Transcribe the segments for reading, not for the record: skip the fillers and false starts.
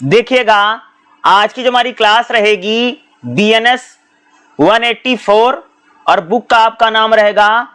देखिएगा, आज की जो हमारी क्लास रहेगी BNS 184 और बुक का आपका नाम रहेगा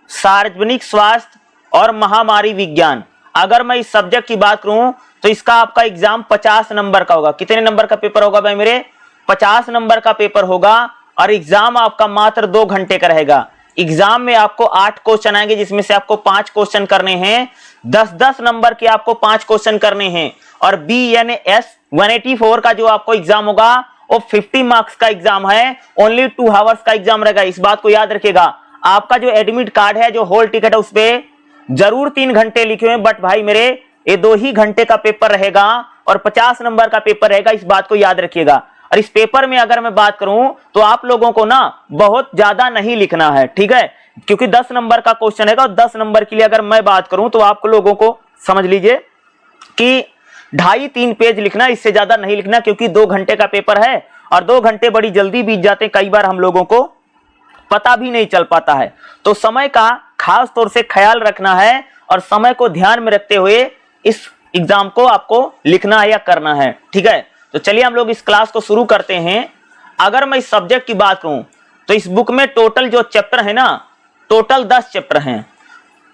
सार्वजनिक स्वास्थ्य और महामारी विज्ञान। अगर मैं इस सब्जेक्ट की बात करूं तो इसका आपका एग्जाम 50 नंबर का होगा। कितने नंबर का पेपर होगा भाई मेरे? 50 नंबर का पेपर होगा और एग्जाम आपका मात्र 2 घंटे का रहेगा। एग्जाम में आपको 8 क्वेश्चन आएंगे, जिसमें से आपको 5 क्वेश्चन करने हैं। 10-10 नंबर के आपको 5 क्वेश्चन करने हैं। और BNS 184 का जो आपको एग्जाम होगा वो 50 मार्क्स का एग्जाम है, ओनली 2 आवर्स का एग्जाम रहेगा। इस बात को याद रखिएगा। आपका जो एडमिट कार्ड है, जो हॉल टिकट है, उस पे जरूर 3 घंटे लिखे हुए, बट भाई मेरे ये 2 ही घंटे का पेपर रहेगा और 50 नंबर का पेपर रहेगा। इस बात को याद रखिएगा। और इस पेपर में अगर मैं बात करूं तो आप लोगों को ना बहुत ज्यादा नहीं लिखना है, ठीक है, क्योंकि 10 नंबर का क्वेश्चन है। और 10 नंबर के लिए अगर मैं बात करूं तो आप लोगों को समझ लीजिए कि 2.5-3 पेज लिखना, इससे ज्यादा नहीं लिखना, क्योंकि 2 घंटे का पेपर है और 2 घंटे बड़ी जल्दी बीत जाते हैं। कई बार हम लोगों को पता भी नहीं चल पाता है। तो समय का खास तौर से ख्याल रखना है और समय को ध्यान में रखते हुए इस एग्जाम को आपको लिखना है या करना है, ठीक है। तो चलिए हम लोग इस क्लास को शुरू करते हैं। अगर मैं इस सब्जेक्ट की बात करूं तो इस बुक में टोटल जो चैप्टर है ना, टोटल 10 चैप्टर हैं।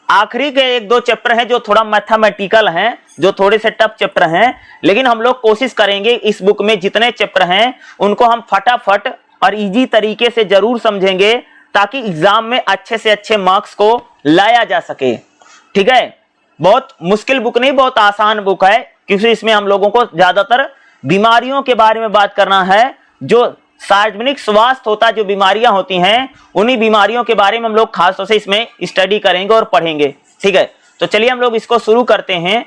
आखिरी के 1-2 चैप्टर हैं जो थोड़ा मैथमेटिकल हैं, जो थोड़े से टफ चैप्टर हैं, लेकिन हम लोग कोशिश करेंगे इस बुक में जितने चैप्टर हैं उनको हम फटाफट और इजी तरीके से जरूर समझेंगे, ताकि एग्जाम में अच्छे से अच्छे मार्क्स को लाया जा सके, ठीक है। बहुत मुश्किल बुक नहीं, बहुत आसान बुक है, क्योंकि इसमें हम लोगों को ज्यादातर बीमारियों के बारे में बात करना है। जो सार्वजनिक स्वास्थ्य होता है, जो बीमारियां होती हैं, उन्हीं बीमारियों के बारे में हम लोग खास तौर से इसमें स्टडी करेंगे और पढ़ेंगे, ठीक है। तो चलिए हम लोग इसको शुरू करते हैं।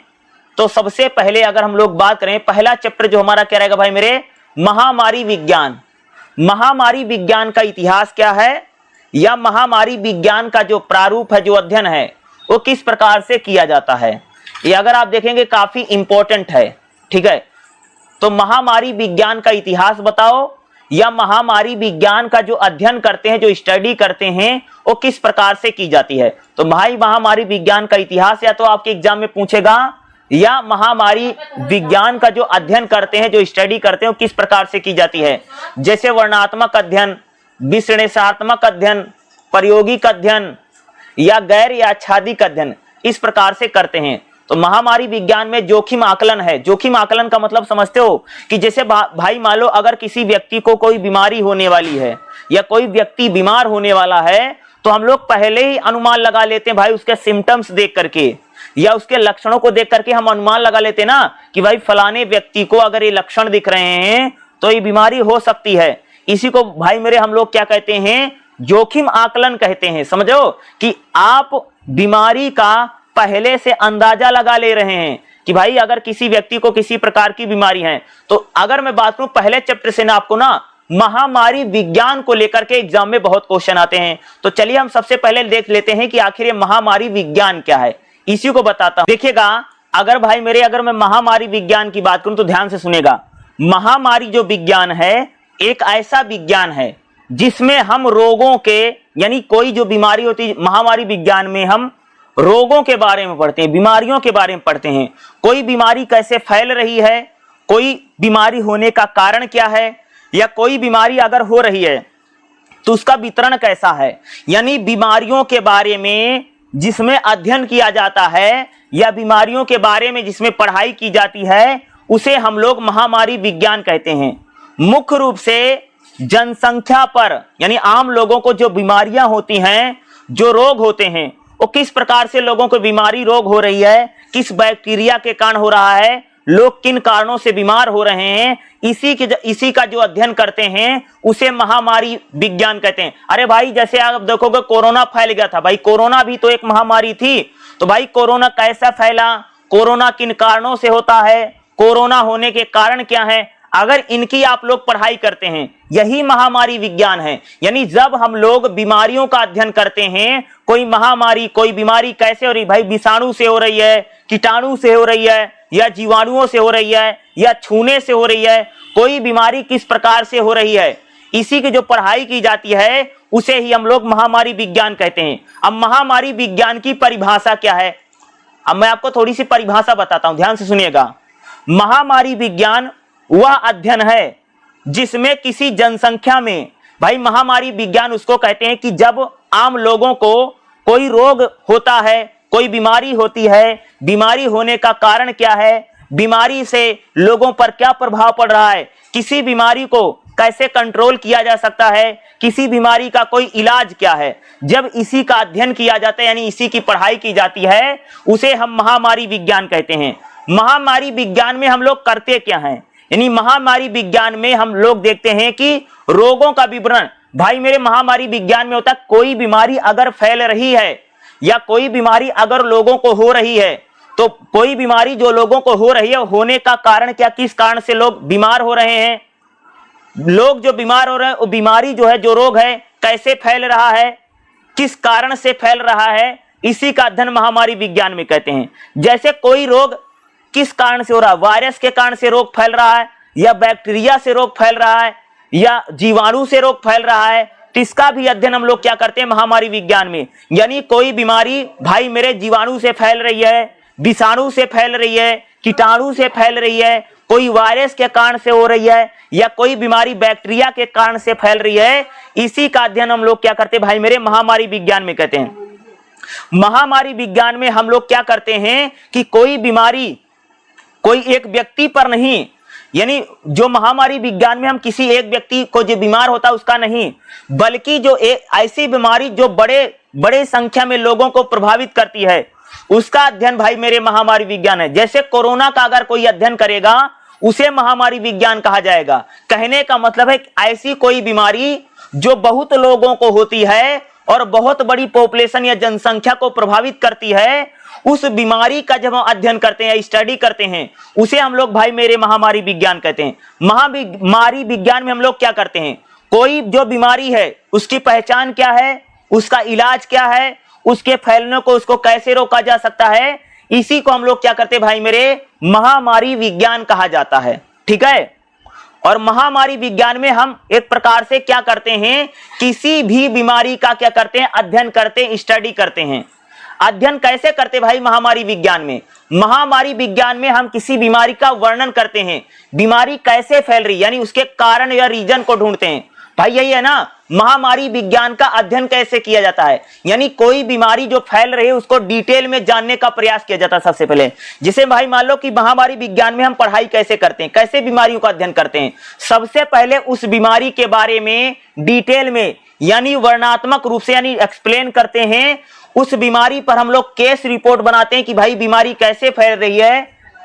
तो सबसे पहले अगर हम लोग बात करें, पहला चैप्टर जो हमारा क्या रहेगा भाई मेरे? महामारी विज्ञान। महामारी विज्ञान का इतिहास क्या है, या महामारी विज्ञान का जो प्रारूप है, जो अध्ययन है, वो किस प्रकार से किया जाता है, ये अगर आप देखेंगे काफी इंपॉर्टेंट है, ठीक है। तो महामारी विज्ञान का इतिहास बताओ, या महामारी विज्ञान का जो अध्ययन करते हैं, जो स्टडी करते हैं, वो किस प्रकार से की जाती है। तो भाई महामारी विज्ञान का इतिहास या तो आपके एग्जाम में पूछेगा, या महामारी विज्ञान का जो अध्ययन करते हैं, जो स्टडी करते हैं, वो किस प्रकार से की जाती है। जैसे वर्णनात्मक अध्ययन, विश्लेषणात्मक अध्ययन, प्रायोगिक अध्ययन, या गैर या आच्छादित अध्ययन, इस प्रकार से करते हैं। तो महामारी विज्ञान में जोखिम आकलन है। जोखिम आकलन का मतलब समझते हो कि जैसे भाई मान लो अगर किसी व्यक्ति को कोई बीमारी होने वाली है, या कोई व्यक्ति बीमार होने वाला है, तो हम लोग पहले ही अनुमान लगा लेते हैं भाई, उसके सिम्टम्स देख करके या उसके लक्षणों को देख करके हम अनुमान लगा लेते हैं ना कि भाई फलाने व्यक्ति को अगर ये लक्षण दिख रहे हैं तो ये बीमारी हो सकती है। इसी को भाई मेरे हम लोग क्या कहते हैं? जोखिम आकलन कहते हैं। समझो कि आप बीमारी का पहले से अंदाजा लगा ले रहे हैं कि भाई अगर किसी व्यक्ति को किसी प्रकार की बीमारी है। तो अगर मैं बात करूं पहले चैप्टर से ना, आपको ना महामारी विज्ञान को लेकर के एग्जाम में बहुत क्वेश्चन आते हैं। तो चलिए हम सबसे पहले देख लेते हैं कि आखिर ये महामारी विज्ञान क्या है, इसी को बताता हूं। देखिएगा, अगर भाई मेरे अगर मैं महामारी विज्ञान की बात करूं तो ध्यान से सुनेगा। महामारी जो विज्ञान है, एक ऐसा विज्ञान है जिसमें हम रोगों के, यानी कोई जो बीमारी होती है, महामारी विज्ञान में हम रोगों के बारे में पढ़ते हैं, बीमारियों के बारे में पढ़ते हैं। कोई बीमारी कैसे फैल रही है, कोई बीमारी होने का कारण क्या है, या कोई बीमारी अगर हो रही है तो उसका वितरण कैसा है। यानी बीमारियों के बारे में जिसमें अध्ययन किया जाता है, या बीमारियों के बारे में जिसमें पढ़ाई की जाती है, उसे हम लोग महामारी विज्ञान कहते हैं। मुख्य रूप से जनसंख्या पर, यानी आम लोगों को जो बीमारियां होती हैं, जो रोग होते हैं, वो किस प्रकार से लोगों को बीमारी रोग हो रही है, किस बैक्टीरिया के कारण हो रहा है, लोग किन कारणों से बीमार हो रहे हैं, इसी का जो अध्ययन करते हैं उसे महामारी विज्ञान कहते हैं। अरे भाई जैसे आप देखोगे कोरोना फैल गया था, भाई कोरोना भी तो एक महामारी थी। तो भाई कोरोना कैसा फैला, कोरोना किन कारणों से होता है, कोरोना होने के कारण क्या है, अगर इनकी आप लोग पढ़ाई करते हैं, यही महामारी विज्ञान है। यानी जब हम लोग बीमारियों का अध्ययन करते हैं, कोई महामारी, कोई बीमारी कैसे हो रही, भाई विषाणु से हो रही है, कीटाणु से हो रही है, या जीवाणुओं से हो रही है, या छूने से हो रही है, कोई बीमारी किस प्रकार से हो रही है, इसी की जो पढ़ाई की जाती है उसे ही हम लोग महामारी विज्ञान कहते हैं। अब महामारी विज्ञान की परिभाषा क्या है, अब मैं आपको थोड़ी सी परिभाषा बताता हूं, ध्यान से सुनिएगा। महामारी विज्ञान वह अध्ययन है जिसमें किसी जनसंख्या में, भाई महामारी विज्ञान उसको कहते हैं कि जब आम लोगों को कोई रोग होता है, कोई बीमारी होती है, बीमारी होने का कारण क्या है, बीमारी से लोगों पर क्या प्रभाव पड़ रहा है, किसी बीमारी को कैसे कंट्रोल किया जा सकता है, किसी बीमारी का कोई इलाज क्या है, जब इसी का अध्ययन किया जाता है यानी इसी की पढ़ाई की जाती है, उसे हम महामारी विज्ञान कहते हैं। महामारी विज्ञान में हम लोग करते क्या हैं, यानी महामारी विज्ञान में हम लोग देखते हैं कि रोगों का विवरण, भाई मेरे महामारी विज्ञान में होता है कोई बीमारी अगर फैल रही है या कोई बीमारी अगर लोगों को हो रही है, तो कोई बीमारी जो लोगों को हो रही है होने का कारण क्या, किस कारण से लोग बीमार हो रहे हैं, लोग जो बीमार हो रहे हैं वो बीमारी जो है, जो रोग है कैसे फैल रहा है, किस कारण से फैल रहा है, इसी का अध्ययन महामारी विज्ञान में कहते हैं। जैसे कोई रोग किस कारण से हो रहा है, वायरस के कारण से रोग फैल रहा है या बैक्टीरिया से रोग फैल रहा है या जीवाणु से रोग फैल रहा है, तो इसका भी अध्ययन हम लोग क्या करते हैं महामारी विज्ञान में। यानी कोई बीमारी भाई मेरे जीवाणु से फैल रही है, विषाणु से फैल रही है, कीटाणु से फैल रही है, कोई वायरस के कारण से हो रही है या कोई बीमारी बैक्टीरिया के कारण से फैल रही है, इसी का अध्ययन हम लोग क्या करते हैं भाई मेरे महामारी विज्ञान में कहते हैं। महामारी विज्ञान में हम लोग क्या करते हैं कि कोई बीमारी कोई एक व्यक्ति पर नहीं, यानी जो महामारी विज्ञान में हम किसी एक व्यक्ति को जो बीमार होता है उसका नहीं, बल्कि जो एक ऐसी बीमारी जो बड़े संख्या में लोगों को प्रभावित करती है उसका अध्ययन भाई मेरे महामारी विज्ञान है। जैसे कोरोना का अगर कोई अध्ययन करेगा उसे महामारी विज्ञान कहा जाएगा। कहने का मतलब है ऐसी कोई बीमारी जो बहुत लोगों को होती है और बहुत बड़ी पॉपुलेशन या जनसंख्या को प्रभावित करती है, उस बीमारी का जब हम अध्ययन करते हैं, स्टडी करते हैं, उसे हम लोग भाई मेरे महामारी विज्ञान कहते हैं। महामारी विज्ञान में हम लोग क्या करते हैं, कोई जो बीमारी है उसकी पहचान क्या है, उसका इलाज क्या है, उसके फैलने को उसको कैसे रोका जा सकता है, इसी को हम लोग क्या करते हैं भाई मेरे महामारी विज्ञान कहा जाता है। ठीक है। और महामारी विज्ञान में हम एक प्रकार से क्या करते हैं, किसी भी बीमारी का क्या करते हैं, अध्ययन करते हैं, स्टडी करते हैं। अध्ययन कैसे करते भाई महामारी विज्ञान में, महामारी विज्ञान में हम किसी बीमारी का वर्णन करते हैं, बीमारी कैसे फैल रही यानी उसके कारण या रीजन को ढूंढते हैं। भाई यही है ना, महामारी विज्ञान का अध्ययन कैसे किया जाता है, यानी कोई बीमारी जो फैल रही है उसको डिटेल में जानने का प्रयास किया जाता है सबसे पहले। जिसे भाई मान लो कि महामारी विज्ञान में हम पढ़ाई कैसे करते हैं, कैसे बीमारियों का अध्ययन करते हैं, सबसे पहले उस बीमारी के बारे में डिटेल में यानी वर्णनात्मक रूप से यानी एक्सप्लेन करते हैं। उस बीमारी पर हम लोग केस रिपोर्ट बनाते हैं कि भाई बीमारी कैसे फैल रही है,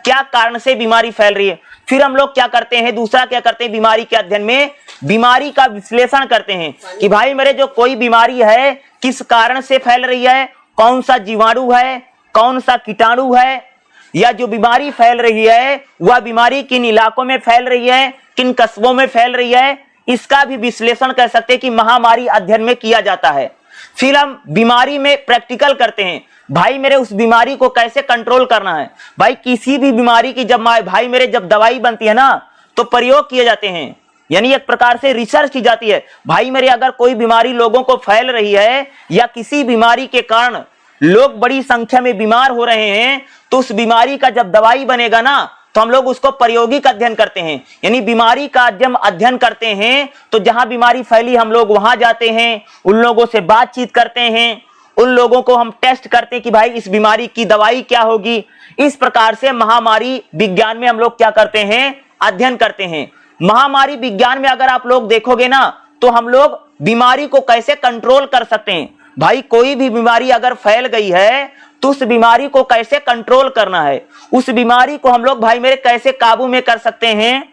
क्या कारण से बीमारी फैल रही है। फिर हम लोग क्या करते हैं, दूसरा क्या करते हैं, बीमारी के अध्ययन में बीमारी का विश्लेषण करते हैं कि भाई मेरे जो कोई बीमारी है किस कारण से फैल रही है, कौन सा जीवाणु है, कौन सा कीटाणु है, या जो बीमारी फैल रही है वह बीमारी किन इलाकों में फैल रही है, किन कस्बों में फैल रही है, इसका भी विश्लेषण कर सकते हैं कि महामारी अध्ययन में किया जाता है। फिर हम बीमारी में प्रैक्टिकल करते हैं, भाई मेरे उस बीमारी को कैसे कंट्रोल करना है। भाई किसी भी बीमारी की जब भाई मेरे जब दवाई बनती है ना तो प्रयोग किए जाते हैं, यानी एक प्रकार से रिसर्च की जाती है। भाई मेरे अगर कोई बीमारी लोगों को फैल रही है या किसी बीमारी के कारण लोग बड़ी संख्या में बीमार हो रहे हैं, तो उस बीमारी का जब दवाई बनेगा ना तो हम लोग उसको प्रायोगिक अध्ययन करते हैं, यानी बीमारी का जब अध्ययन करते हैं तो जहां बीमारी फैली हम लोग वहां जाते हैं, उन लोगों से बातचीत करते हैं, उन लोगों को हम टेस्ट करते हैं कि भाई इस बीमारी की दवाई क्या होगी। इस प्रकार से महामारी विज्ञान में हम लोग क्या करते हैं, अध्ययन करते हैं। महामारी विज्ञान में अगर आप लोग देखोगे ना तो हम लोग बीमारी को कैसे कंट्रोल कर सकते हैं। भाई कोई भी बीमारी अगर फैल गई है तो उस बीमारी को कैसे कंट्रोल करना है, उस बीमारी को हम लोग भाई मेरे कैसे काबू में कर सकते हैं,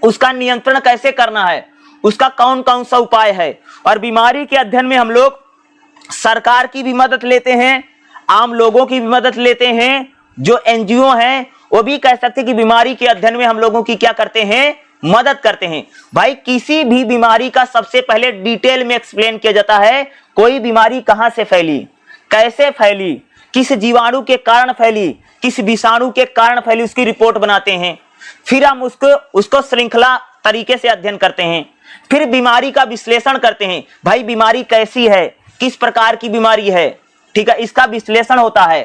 उसका नियंत्रण कैसे करना है, उसका कौन कौन सा उपाय है। और बीमारी के अध्ययन में हम लोग सरकार की भी मदद लेते हैं, आम लोगों की भी मदद लेते हैं, जो एनजीओ हैं वो भी कह सकते हैं कि बीमारी के अध्ययन में हम लोगों की क्या करते हैं, मदद करते हैं। भाई किसी भी बीमारी का सबसे पहले डिटेल में एक्सप्लेन किया जाता है, कोई बीमारी कहां से फैली, कैसे फैली, किस जीवाणु के कारण फैली, किस विषाणु के कारण फैली, उसकी रिपोर्ट बनाते हैं। फिर हम उसको श्रृंखला तरीके से अध्ययन करते हैं। फिर बीमारी का विश्लेषण करते हैं, भाई बीमारी कैसी है, किस प्रकार की बीमारी है, ठीक है, इसका विश्लेषण होता है।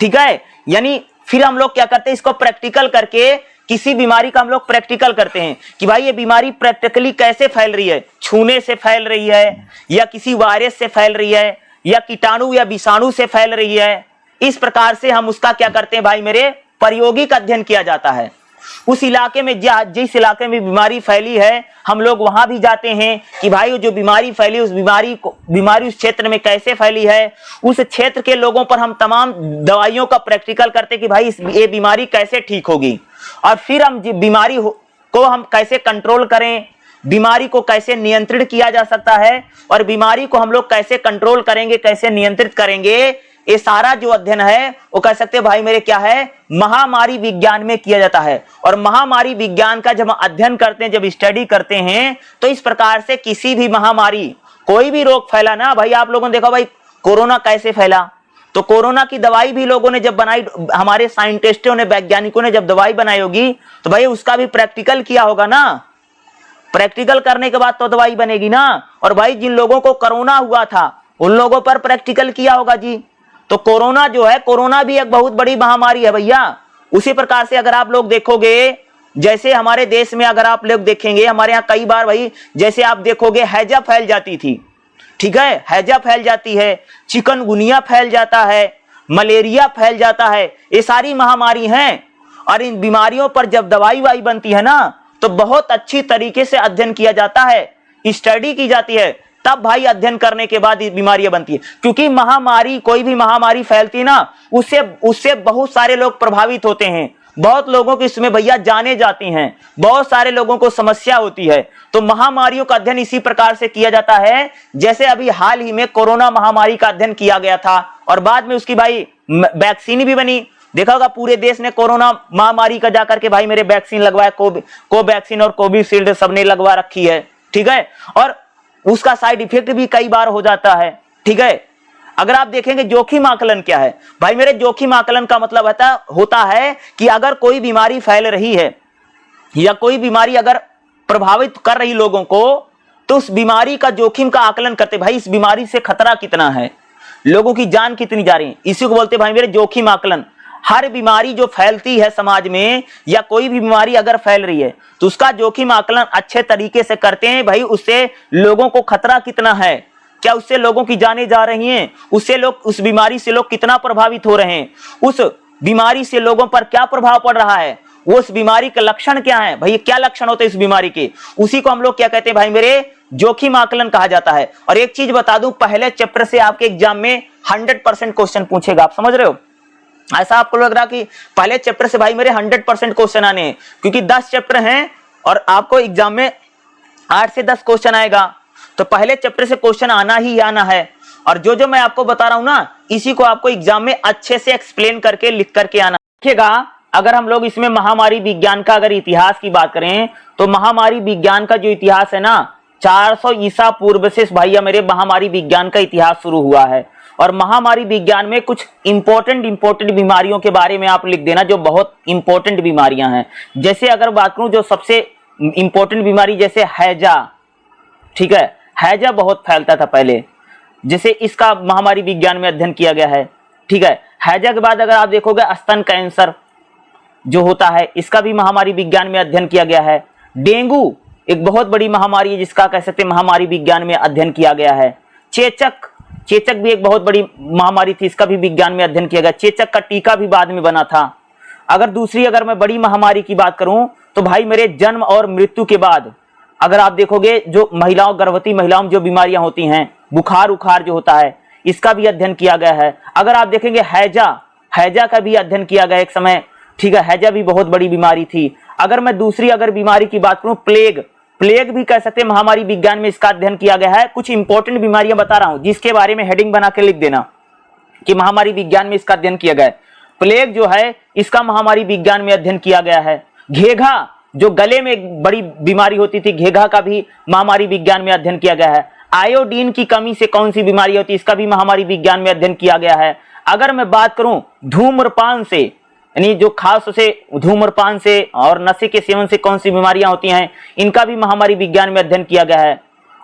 ठीक है, यानी फिर हम लोग क्या करते हैं, इसको प्रैक्टिकल करके किसी बीमारी का हम लोग प्रैक्टिकल करते हैं कि भाई ये बीमारी प्रैक्टिकली कैसे फैल रही है, छूने से फैल रही है या किसी वायरस से फैल रही है या कीटाणु या विषाणु से फैल रही है। इस प्रकार से हम उसका क्या करते हैं भाई मेरे, प्रायोगिक अध्ययन किया जाता है। उस इलाके में जिस इलाके में बीमारी फैली है हम लोग वहां भी जाते हैं कि भाई जो बीमारी फैली उस बीमारी उस क्षेत्र में कैसे फैली है, उस क्षेत्र के लोगों पर हम तमाम दवाइयों का प्रैक्टिकल करते कि भाई ये बीमारी कैसे ठीक होगी और फिर हम बीमारी को हम कैसे कंट्रोल करें, बीमारी को कैसे नियंत्रित किया जा सकता है और बीमारी को हम लोग कैसे कंट्रोल करेंगे, कैसे नियंत्रित करेंगे, ये सारा जो अध्ययन है वो कह सकते हैं भाई मेरे क्या है, महामारी विज्ञान में किया जाता है। और महामारी विज्ञान का जब अध्ययन करते हैं, जब स्टडी करते हैं तो इस प्रकार से किसी भी महामारी, कोई भी रोग फैला ना भाई, आप लोगों ने देखा भाई कोरोना कैसे फैला, तो कोरोना की दवाई भी लोगों ने जब बनाई, हमारे साइंटिस्टों ने, वैज्ञानिकों ने जब दवाई बनाई होगी तो भाई उसका भी प्रैक्टिकल किया होगा ना, प्रैक्टिकल करने के बाद तो दवाई बनेगी ना। और भाई जिन लोगों को कोरोना हुआ था उन लोगों पर प्रैक्टिकल किया होगा जी। तो कोरोना जो है, कोरोना भी एक बहुत बड़ी महामारी है भैया। उसी प्रकार से अगर आप लोग देखोगे, जैसे हमारे देश में अगर आप लोग देखेंगे, हमारे यहाँ कई बार भाई जैसे आप देखोगे हैजा फैल जाती थी, ठीक है, हैजा फैल जाती है, चिकनगुनिया फैल जाता है, मलेरिया फैल जाता है, ये सारी महामारी हैं। और इन बीमारियों पर जब दवाई वाई बनती है ना तो बहुत अच्छी तरीके से अध्ययन किया जाता है, स्टडी की जाती है, तब भाई अध्ययन करने के बाद बीमारियां बनती है। क्योंकि महामारी, कोई भी महामारी फैलती है ना, उससे बहुत सारे लोग प्रभावित होते हैं, बहुत लोगों की इसमें भैया जाने जाती हैं, बहुत सारे लोगों को समस्या होती है। तो महामारियों का अध्ययन इसी प्रकार से किया जाता है, जैसे अभी हाल ही में कोरोना महामारी का अध्ययन किया गया था और बाद में उसकी भाई वैक्सीन भी बनी। देखा होगा पूरे देश ने कोरोना महामारी का जाकर के भाई मेरे वैक्सीन लगवाया, कोवैक्सीन और कोविशील्ड सबने लगवा रखी है, ठीक है। और उसका साइड इफेक्ट भी कई बार हो जाता है, ठीक है। अगर आप देखेंगे जोखिम आकलन क्या है भाई मेरे, जोखिम आकलन का मतलब होता है कि अगर कोई बीमारी फैल रही है या कोई बीमारी अगर प्रभावित कर रही लोगों को, तो उस बीमारी का जोखिम का आकलन करते, भाई इस बीमारी से खतरा कितना है, लोगों की जान कितनी जा रही है, इसी को बोलते भाई मेरे जोखिम आकलन। हर बीमारी जो फैलती है समाज में या कोई भी बीमारी अगर फैल रही है तो उसका जोखिम आकलन अच्छे तरीके से करते हैं, भाई उससे लोगों को खतरा कितना है, क्या उससे लोगों की जानें जा रही हैं, उससे लोग, उस बीमारी से लोग कितना प्रभावित हो रहे हैं, उस बीमारी से लोगों पर क्या प्रभाव पड़ रहा है, वो उस बीमारी के लक्षण क्या है, भाई क्या लक्षण होते हैं इस बीमारी के, उसी को हम लोग क्या कहते हैं भाई मेरे, जोखिम आकलन कहा जाता है। और एक चीज बता दूं, पहले चैप्टर से आपके एग्जाम में 100% क्वेश्चन पूछेगा, आप समझ रहे हो। ऐसा आपको लग रहा कि पहले चैप्टर से भाई मेरे 100% क्वेश्चन आने हैं, क्योंकि 10 चैप्टर हैं और आपको एग्जाम में 8 से 10 क्वेश्चन आएगा, तो पहले चैप्टर से क्वेश्चन आना ही आना है। और जो मैं आपको बता रहा हूं ना, इसी को आपको एग्जाम में अच्छे से एक्सप्लेन करके लिख करके आना। देखिएगा, अगर हम लोग इसमें महामारी विज्ञान का अगर इतिहास की बात करें तो महामारी विज्ञान का जो इतिहास है ना, 400 ईसा पूर्व से भैया मेरे महामारी विज्ञान का इतिहास शुरू हुआ है। और महामारी विज्ञान में कुछ इंपॉर्टेंट बीमारियों के बारे में आप लिख देना, जो बहुत इंपॉर्टेंट बीमारियां हैं। जैसे अगर बात करूं जो सबसे इंपॉर्टेंट बीमारी, जैसे हैजा, ठीक है, हैजा बहुत फैलता था पहले, जैसे इसका महामारी विज्ञान में अध्ययन किया गया है, ठीक है। हैजा के बाद अगर आप देखोगे स्तन कैंसर जो होता है, इसका भी महामारी विज्ञान में अध्ययन किया गया है। डेंगू एक बहुत बड़ी महामारी है जिसका कह सकते हैं महामारी विज्ञान में अध्ययन किया गया है। चेचक भी एक बहुत बड़ी महामारी थी, इसका भी विज्ञान में अध्ययन किया गया। चेचक का टीका भी बाद में बना था। अगर मैं बड़ी महामारी की बात करूं तो भाई मेरे जन्म और मृत्यु के बाद अगर आप देखोगे जो महिलाओं, गर्भवती महिलाओं में जो बीमारियां होती हैं, बुखार उखार जो होता है, इसका भी अध्ययन किया गया है। अगर आप देखेंगे हैजा का भी अध्ययन किया गया एक समय, ठीक है, हैजा भी बहुत बड़ी बीमारी थी। अगर मैं दूसरी बीमारी की बात करूं, प्लेग भी कह सकते हैं महामारी विज्ञान में इसका अध्ययन किया गया है। कुछ इंपॉर्टेंट बीमारियां बता रहा हूं जिसके बारे में हेडिंग बना के लिख देना कि महामारी विज्ञान में इसका अध्ययन किया गया है। प्लेग जो है इसका महामारी विज्ञान में अध्ययन किया गया है। घेघा जो गले में एक बड़ी बीमारी होती थी, घेघा का भी महामारी विज्ञान में अध्ययन किया गया है। आयोडीन की कमी से कौन सी बीमारी होती है, इसका भी महामारी विज्ञान में अध्ययन किया गया है। अगर मैं बात करूं धूम्रपान से, यानी जो खास से धूम्रपान से और नशे के सेवन से कौन सी बीमारियां होती हैं, इनका भी महामारी विज्ञान में अध्ययन किया गया है।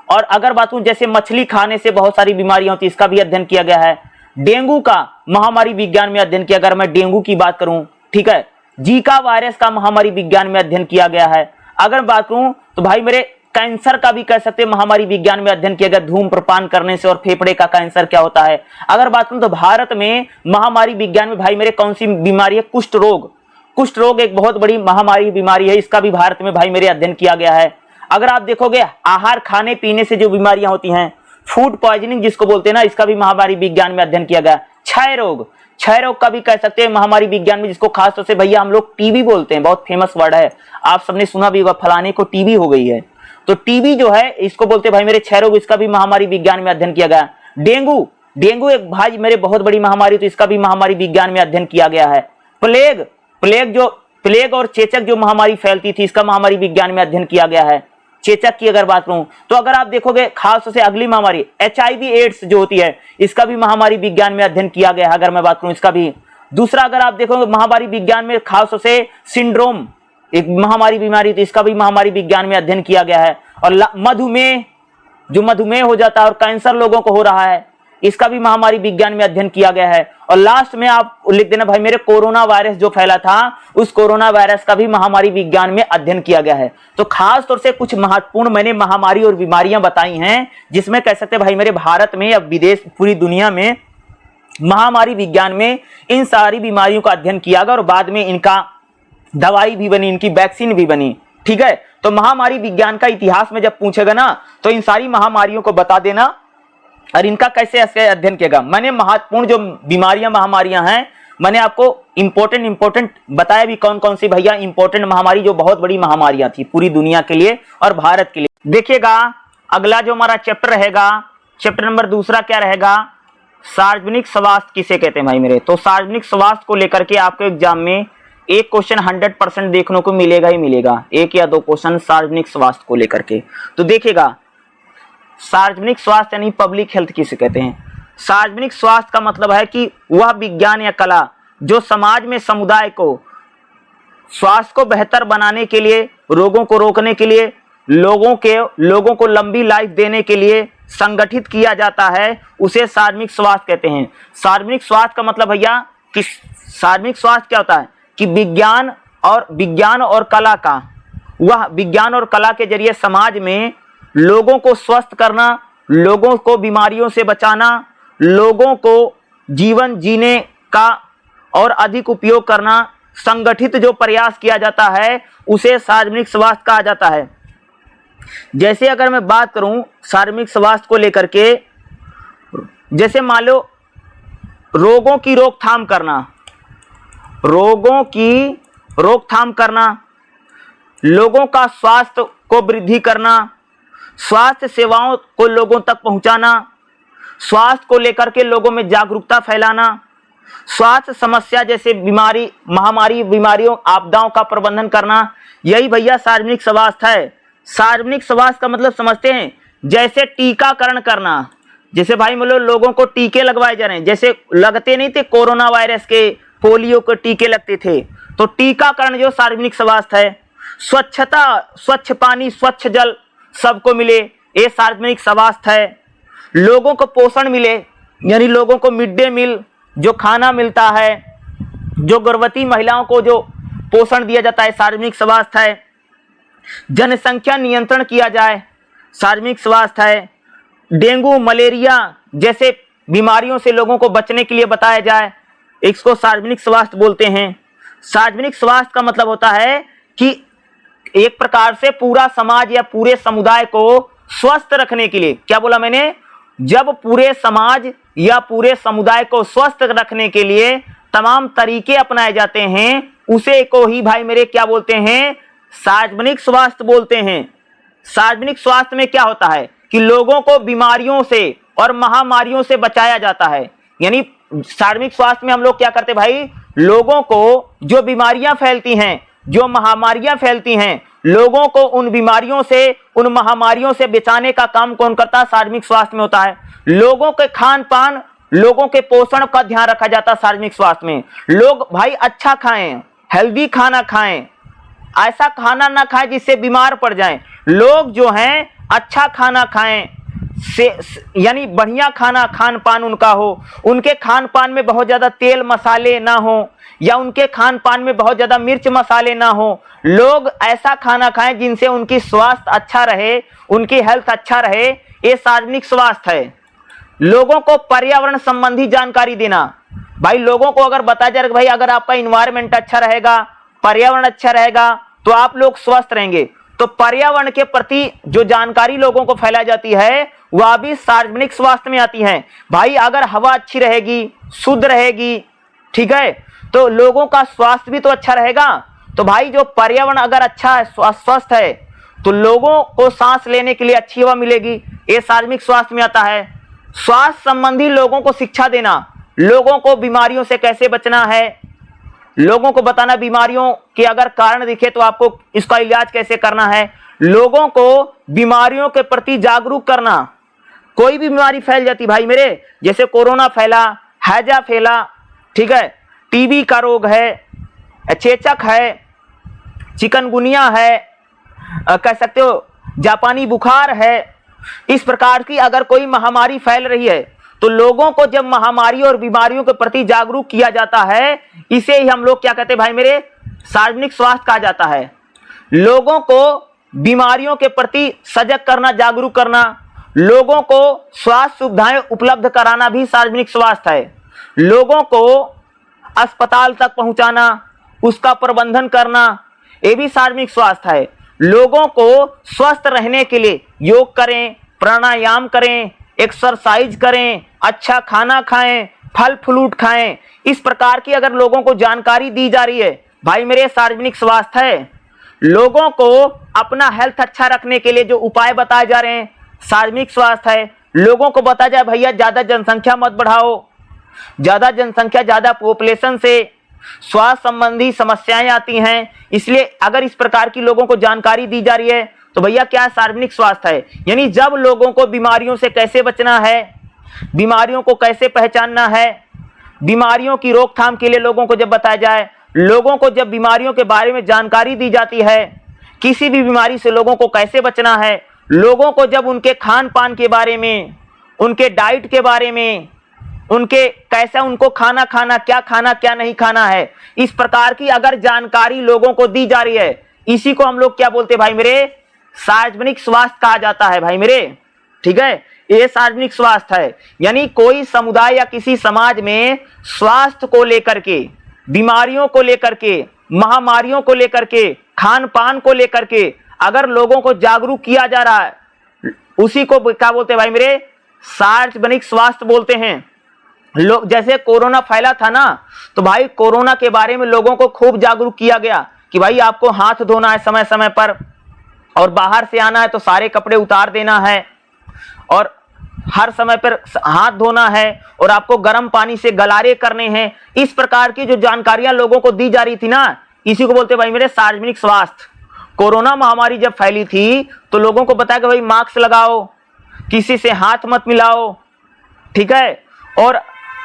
और अगर बात करूं जैसे मछली खाने से बहुत सारी बीमारियां होती है, इसका भी अध्ययन किया गया है। डेंगू का महामारी विज्ञान में अध्ययन किया, अगर मैं डेंगू की बात करूं, ठीक है, जीका वायरस का महामारी विज्ञान में अध्ययन किया गया है। अगर बात करूं तो भाई मेरे कैंसर का भी कह सकते हैं महामारी विज्ञान में अध्ययन किया गया, धूम्रपान करने से और फेफड़े का कैंसर क्या होता है। अगर बात करूं तो भारत में महामारी विज्ञान में भाई मेरे कौन सी बीमारी है, कुष्ठ रोग। कुष्ठ रोग एक बहुत बड़ी महामारी बीमारी है, इसका भी भारत में भाई मेरे अध्ययन किया गया है। अगर आप देखोगे आहार खाने पीने से जो बीमारियां होती हैं, फूड पॉइजनिंग जिसको बोलते हैं ना, इसका भी महामारी विज्ञान में अध्ययन किया गया। क्षय रोग, क्षय रोग का भी कह सकते हैं महामारी विज्ञान में, जिसको खासतौर से भैया हम लोग टीबी बोलते हैं, बहुत फेमस वर्ड है, आप सबने सुना भी होगा, फलाने को टीबी हो गई है। तो टीबी जो है इसको बोलते हैं भाई मेरे क्षय रोग, इसका भी महामारी विज्ञान में अध्ययन किया गया। डेंगू, डेंगू एक भाई मेरे बहुत बड़ी महामारी, तो इसका भी महामारी विज्ञान में अध्ययन किया गया है। प्लेग, प्लेग और चेचक जो महामारी फैलती थी, इसका महामारी विज्ञान में अध्ययन किया गया है। चेचक की अगर बात करूं तो अगर आप देखोगे खास तौर से अगली महामारी HIV एड्स जो होती है, इसका भी महामारी विज्ञान में अध्ययन किया गया है। अगर मैं बात करूं इसका भी दूसरा, अगर आप देखोगे महामारी विज्ञान में खास तौर से सिंड्रोम एक महामारी बीमारी, तो इसका भी महामारी विज्ञान में अध्ययन किया गया है। और मधुमेह, जो मधुमेह हो जाता है और कैंसर लोगों को हो रहा है, इसका भी महामारी विज्ञान में अध्ययन किया गया है। और लास्ट में आप लिख देना भाई मेरे कोरोना वायरस जो फैला था, उस कोरोना वायरस का भी महामारी विज्ञान में अध्ययन किया गया है। तो खास तौर से कुछ महत्वपूर्ण मैंने महामारी और बीमारियां बताई हैं, जिसमें कह सकते हैं भाई मेरे भारत में या विदेश पूरी दुनिया में महामारी विज्ञान में इन सारी बीमारियों का अध्ययन किया गया और बाद में इनका दवाई भी बनी, इनकी वैक्सीन भी बनी। ठीक है, तो महामारी विज्ञान का इतिहास में जब पूछेगा ना, तो इन सारी महामारियों को बता देना और इनका कैसे अध्ययन किया। मैंने महत्वपूर्ण जो बीमारियां महामारियां हैं, मैंने आपको इंपॉर्टेंट बताया भी कौन कौन सी भैया इंपॉर्टेंट महामारी, जो बहुत बड़ी महामारियां थी पूरी दुनिया के लिए और भारत के लिए। देखिएगा अगला जो हमारा चैप्टर रहेगा, चैप्टर नंबर दूसरा क्या रहेगा, सार्वजनिक स्वास्थ्य किसे कहते हैं भाई मेरे। तो सार्वजनिक स्वास्थ्य को लेकर के आपको एग्जाम में एक क्वेश्चन 100% देखने को मिलेगा ही मिलेगा, एक या दो क्वेश्चन सार्वजनिक स्वास्थ्य को लेकर के। तो देखिएगा सार्वजनिक स्वास्थ्य यानी पब्लिक हेल्थ किसे कहते हैं। सार्वजनिक स्वास्थ्य का मतलब है कि वह विज्ञान या कला जो समाज में समुदाय को स्वास्थ्य को बेहतर बनाने के लिए, रोगों को रोकने के लिए, लोगों को लंबी लाइफ देने के लिए संगठित किया जाता है, उसे सार्वजनिक स्वास्थ्य कहते हैं। सार्वजनिक स्वास्थ्य का मतलब भैया कि सार्वजनिक स्वास्थ्य क्या होता है कि विज्ञान और कला का, वह विज्ञान और कला के जरिए समाज में लोगों को स्वस्थ करना, लोगों को बीमारियों से बचाना, लोगों को जीवन जीने का और अधिक उपयोग करना, संगठित जो प्रयास किया जाता है उसे सार्वजनिक स्वास्थ्य कहा जाता है। जैसे अगर मैं बात करूं सार्वजनिक स्वास्थ्य को लेकर के, जैसे मान लो रोगों की रोकथाम करना, लोगों का स्वास्थ्य को वृद्धि करना, स्वास्थ्य सेवाओं को लोगों तक पहुंचाना, स्वास्थ्य को लेकर के लोगों में जागरूकता फैलाना, स्वास्थ्य समस्या जैसे बीमारी, महामारी, बीमारियों, आपदाओं का प्रबंधन करना, यही भैया सार्वजनिक स्वास्थ्य है। सार्वजनिक स्वास्थ्य का मतलब समझते हैं, जैसे टीकाकरण करना, जैसे भाई मतलब लोगों को टीके लगवाए जा रहे हैं, जैसे लगते नहीं थे कोरोना वायरस के, पोलियो के टीके लगते थे, तो टीकाकरण जो सार्वजनिक स्वास्थ्य है। स्वच्छता, स्वच्छ पानी, स्वच्छ जल सबको मिले, ये सार्वजनिक स्वास्थ्य है। लोगों को पोषण मिले, यानी लोगों को मिड डे मील जो खाना मिलता है, जो गर्भवती महिलाओं को जो पोषण दिया जाता है, सार्वजनिक स्वास्थ्य है। जनसंख्या नियंत्रण किया जाए, सार्वजनिक स्वास्थ्य है। डेंगू, मलेरिया जैसे बीमारियों से लोगों को बचने के लिए बताया जाए, इसको सार्वजनिक स्वास्थ्य बोलते हैं। सार्वजनिक स्वास्थ्य का मतलब होता है कि एक प्रकार से पूरा समाज या पूरे समुदाय को स्वस्थ रखने के लिए, क्या बोला मैंने, जब पूरे समाज या पूरे समुदाय को स्वस्थ रखने के लिए तमाम तरीके अपनाए जाते हैं, उसे को ही भाई मेरे क्या बोलते हैं, सार्वजनिक स्वास्थ्य बोलते हैं। सार्वजनिक स्वास्थ्य में क्या होता है कि लोगों को बीमारियों से और महामारियों से बचाया जाता है। यानी सार्वजनिक स्वास्थ्य में हम लोग क्या करते भाई, लोगों को जो बीमारियां फैलती हैं, जो महामारियां फैलती हैं, लोगों को उन बीमारियों से, उन महामारियों से बचाने का काम कौन करता है, सार्वजनिक स्वास्थ्य में होता है। लोगों के खान पान, लोगों के पोषण का ध्यान रखा जाता है सार्वजनिक स्वास्थ्य में। लोग भाई अच्छा खाएं, हेल्दी खाना खाएं, ऐसा खाना ना खाएं जिससे बीमार पड़ जाएं। लोग जो हैं अच्छा खाना खाएं, यानी बढ़िया खाना खान पान उनका हो, उनके खान पान में बहुत ज्यादा तेल मसाले ना हो, या उनके खान पान में बहुत ज्यादा मिर्च मसाले ना हो। लोग ऐसा खाना खाएं जिनसे उनकी स्वास्थ्य अच्छा रहे, उनकी हेल्थ अच्छा रहे, ये सार्वजनिक स्वास्थ्य है। लोगों को पर्यावरण संबंधी जानकारी देना, भाई लोगों को अगर बताया जाए भाई अगर आपका इन्वायरमेंट अच्छा रहेगा, पर्यावरण अच्छा रहेगा तो आप लोग स्वस्थ रहेंगे। तो पर्यावरण के प्रति जो जानकारी लोगों को फैलाई जाती है वह भी सार्वजनिक स्वास्थ्य में आती है। भाई अगर हवा अच्छी रहेगी, शुद्ध रहेगी, ठीक है, तो लोगों का स्वास्थ्य भी तो अच्छा रहेगा। तो भाई जो पर्यावरण अगर अच्छा है, स्वस्थ है, तो लोगों को सांस लेने के लिए अच्छी हवा मिलेगी, ये सार्वजनिक स्वास्थ्य में आता है। स्वास्थ्य संबंधी लोगों को शिक्षा देना, लोगों को बीमारियों से कैसे बचना है, लोगों को बताना बीमारियों के अगर कारण दिखे तो आपको इसका इलाज कैसे करना है, लोगों को बीमारियों के प्रति जागरूक करना। कोई भी बीमारी फैल जाती भाई मेरे, जैसे कोरोना फैला, हैजा फैला, ठीक है, टीबी का रोग है, चेचक है, चिकनगुनिया है, कह सकते हो जापानी बुखार है। इस प्रकार की अगर कोई महामारी फैल रही है तो लोगों को जब महामारी और बीमारियों के प्रति जागरूक किया जाता है, इसे ही हम लोग क्या कहते हैं भाई मेरे, सार्वजनिक स्वास्थ्य कहा जाता है। लोगों को बीमारियों के प्रति सजग करना, जागरूक करना, लोगों को स्वास्थ्य सुविधाएं उपलब्ध कराना भी सार्वजनिक स्वास्थ्य है। लोगों को अस्पताल तक पहुंचाना, उसका प्रबंधन करना, ये भी सार्वजनिक स्वास्थ्य है। लोगों को स्वस्थ रहने के लिए योग करें, प्राणायाम करें, एक्सरसाइज करें, अच्छा खाना खाएं, फल फ्रूट खाएं, इस प्रकार की अगर लोगों को जानकारी दी जा रही है भाई मेरे, सार्वजनिक स्वास्थ्य है। लोगों को अपना हेल्थ अच्छा रखने के लिए जो उपाय बताए जा रहे हैं, सार्वजनिक स्वास्थ्य है। लोगों को बताया जाए भैया ज्यादा जनसंख्या मत बढ़ाओ, ज्यादा जनसंख्या, ज्यादा पॉपुलेशन से स्वास्थ्य संबंधी समस्याएं आती हैं, इसलिए अगर इस प्रकार की लोगों को जानकारी दी जा रही है तो भैया क्या है, सार्वजनिक स्वास्थ्य है। यानी जब लोगों को बीमारियों से कैसे बचना है, बीमारियों को कैसे पहचानना है, बीमारियों की रोकथाम के लिए लोगों को जब बताया जाए, लोगों को जब बीमारियों के बारे में जानकारी दी जाती है, किसी भी बीमारी से लोगों को कैसे बचना है, लोगों को जब उनके खान पान के बारे में, उनके डाइट के बारे में, उनके कैसा उनको खाना क्या नहीं खाना है, इस प्रकार की अगर जानकारी लोगों को दी जा रही है, इसी को हम लोग क्या बोलते हैं भाई मेरे, सार्वजनिक स्वास्थ्य कहा जाता है भाई मेरे, ठीक है। ये सार्वजनिक स्वास्थ्य है। यानी कोई समुदाय या किसी समाज में स्वास्थ्य को लेकर के, बीमारियों को लेकर के, महामारियों को लेकर के, खान पान को लेकर के अगर लोगों को जागरूक किया जा रहा है, उसी को क्या बोलते हैं भाई मेरे, सार्वजनिक स्वास्थ्य बोलते हैं। लोग जैसे कोरोना फैला था ना, तो भाई कोरोना के बारे में लोगों को खूब जागरूक किया गया कि भाई आपको हाथ धोना है समय समय पर, और बाहर से आना है तो सारे कपड़े उतार देना है, और हर समय पर हाथ धोना है, और आपको गर्म पानी से गलारे करने हैं। इस प्रकार की जो जानकारियां लोगों को दी जा रही थी ना, इसी को बोलते भाई मेरे सार्वजनिक स्वास्थ्य। कोरोना महामारी जब फैली थी तो लोगों को बताया कि भाई मास्क लगाओ, किसी से हाथ मत मिलाओ, ठीक है, और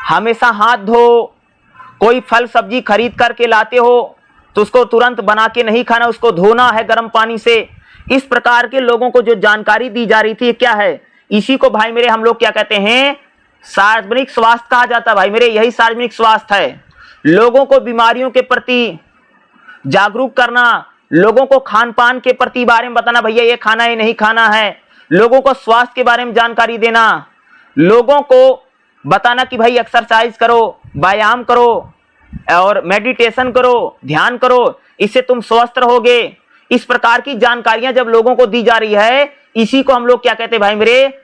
हमेशा हाथ धो। कोई फल सब्जी खरीद करके लाते हो तो उसको तुरंत बना के नहीं खाना, उसको धोना है गर्म पानी से। इस प्रकार के लोगों को जो जानकारी दी जा रही थी क्या है, इसी को भाई मेरे हम लोग क्या कहते हैं, सार्वजनिक स्वास्थ्य कहा जाता है भाई मेरे। यही सार्वजनिक स्वास्थ्य है। लोगों को बीमारियों के प्रति जागरूक करना, लोगों को खान पान के प्रति बारे में बताना, भैया ये खाना है नहीं खाना है, लोगों को स्वास्थ्य के बारे में जानकारी देना, लोगों को बताना कि भाई एक्सरसाइज करो, व्यायाम करो और मेडिटेशन करो, ध्यान करो, इससे तुम स्वस्थ रहोगे। इस प्रकार की जानकारियां जब लोगों को दी जा रही है, इसी को हम लोग क्या कहते हैं भाई मेरे,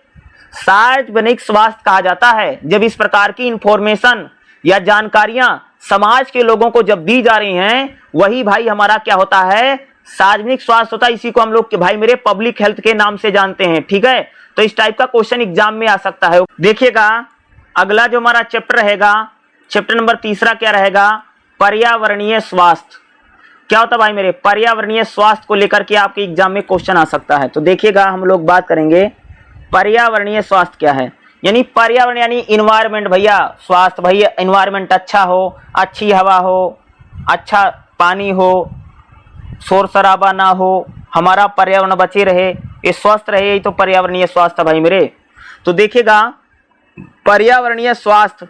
सार्वजनिक स्वास्थ्य कहा जाता है। जब इस प्रकार की इंफॉर्मेशन या जानकारियां समाज के लोगों को जब दी जा रही हैं, वही भाई हमारा क्या होता है, सार्वजनिक स्वास्थ्य होता है। इसी को हम लोग भाई मेरे पब्लिक हेल्थ के नाम से जानते हैं, ठीक है। तो इस टाइप का क्वेश्चन एग्जाम में आ सकता है। देखिएगा अगला जो हमारा चैप्टर रहेगा, चैप्टर नंबर 3 क्या रहेगा, पर्यावरणीय स्वास्थ्य। क्या होता है भाई मेरे, पर्यावरणीय स्वास्थ्य को लेकर के आपके एग्जाम में क्वेश्चन आ सकता है। तो देखिएगा हम लोग बात करेंगे पर्यावरणीय स्वास्थ्य क्या है। यानी पर्यावरण यानी इन्वायरमेंट भैया, स्वास्थ्य भैया इन्वायरमेंट अच्छा हो, अच्छी हवा हो, अच्छा पानी हो, शोर शराबा ना हो, हमारा पर्यावरण बचे रहे, ये स्वस्थ रहे, यही तो पर्यावरणीय स्वास्थ्य भाई मेरे। तो देखिएगा पर्यावरणीय स्वास्थ्य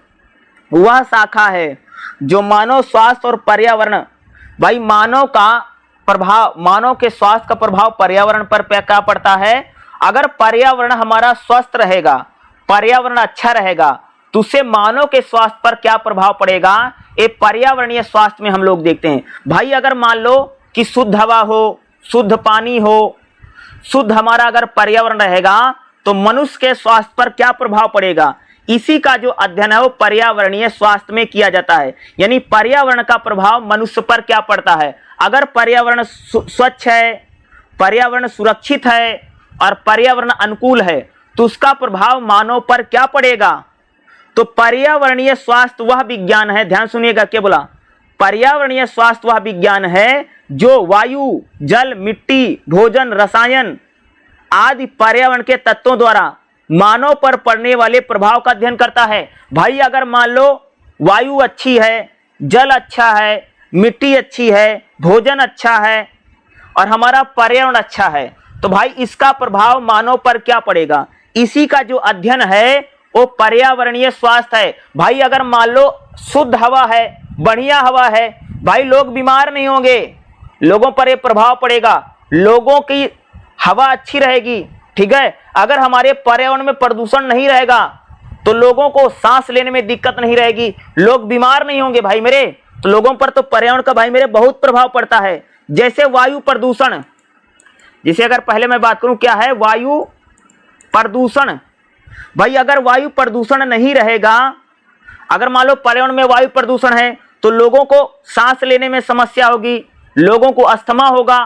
वह शाखा है जो मानव स्वास्थ्य और पर्यावरण, भाई मानव का प्रभाव, मानव के स्वास्थ्य का प्रभाव पर्यावरण पर क्या पड़ता है। अगर पर्यावरण हमारा स्वस्थ रहेगा, पर्यावरण अच्छा रहेगा, तो उससे मानव के स्वास्थ्य पर क्या प्रभाव पड़ेगा, ये पर्यावरणीय स्वास्थ्य में हम लोग देखते हैं। भाई अगर मान लो कि शुद्ध हवा हो, शुद्ध पानी हो, शुद्ध हमारा अगर पर्यावरण रहेगा, तो मनुष्य के स्वास्थ्य पर क्या प्रभाव पड़ेगा, इसी का जो अध्ययन है वो पर्यावरणीय स्वास्थ्य में किया जाता है। यानी पर्यावरण का प्रभाव मनुष्य पर क्या पड़ता है। अगर पर्यावरण स्वच्छ है, पर्यावरण सुरक्षित है और पर्यावरण अनुकूल है, तो उसका प्रभाव मानव पर क्या पड़ेगा। तो पर्यावरणीय स्वास्थ्य वह विज्ञान है, ध्यान सुनिएगा, क्या बोला, पर्यावरणीय स्वास्थ्य वह विज्ञान है जो वायु, जल, मिट्टी, भोजन, रसायन आदि पर्यावरण के तत्वों द्वारा मानव पर पड़ने वाले प्रभाव का अध्ययन करता है। भाई अगर मान लो वायु अच्छी है, जल अच्छा है, मिट्टी अच्छी है, भोजन अच्छा है और हमारा पर्यावरण अच्छा है, तो भाई इसका प्रभाव मानव पर क्या पड़ेगा, इसी का जो अध्ययन है वो पर्यावरणीय स्वास्थ्य है। भाई अगर मान लो शुद्ध हवा है, बढ़िया हवा है, भाई लोग बीमार नहीं होंगे, लोगों पर ये प्रभाव पड़ेगा, लोगों की हवा अच्छी रहेगी, ठीक है। अगर हमारे पर्यावरण में प्रदूषण नहीं रहेगा तो लोगों को सांस लेने में दिक्कत नहीं रहेगी, लोग बीमार नहीं होंगे भाई मेरे, तो लोगों पर तो पर्यावरण का भाई मेरे बहुत प्रभाव पड़ता है। जैसे वायु प्रदूषण, जिसे अगर पहले मैं बात करूं क्या है वायु प्रदूषण, भाई अगर वायु प्रदूषण नहीं रहेगा, अगर मान लो पर्यावरण में वायु प्रदूषण है तो लोगों को सांस लेने में समस्या होगी, लोगों को अस्थमा होगा,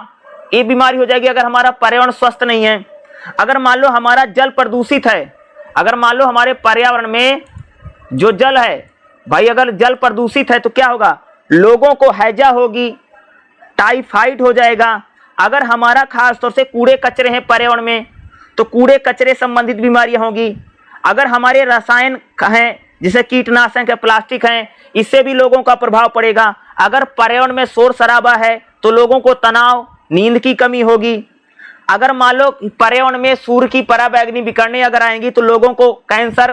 ये बीमारी हो जाएगी अगर हमारा पर्यावरण स्वस्थ नहीं है। अगर मान लो हमारा जल प्रदूषित है, अगर मान लो हमारे पर्यावरण में जो जल है, भाई अगर जल प्रदूषित है तो क्या होगा, लोगों को हैजा होगी, टाइफाइड हो जाएगा। अगर हमारा खास तौर से कूड़े कचरे हैं पर्यावरण में तो कूड़े कचरे संबंधित बीमारियां होगी। अगर हमारे रसायन हैं जैसे कीटनाशक है, प्लास्टिक हैं, इससे भी लोगों का प्रभाव पड़ेगा। अगर पर्यावरण में शोर शराबा है तो लोगों को तनाव, नींद की कमी होगी। अगर मान लो पर्यावरण में सूर्य की पराबैंगनी विकिरणें अगर आएंगी तो लोगों को कैंसर,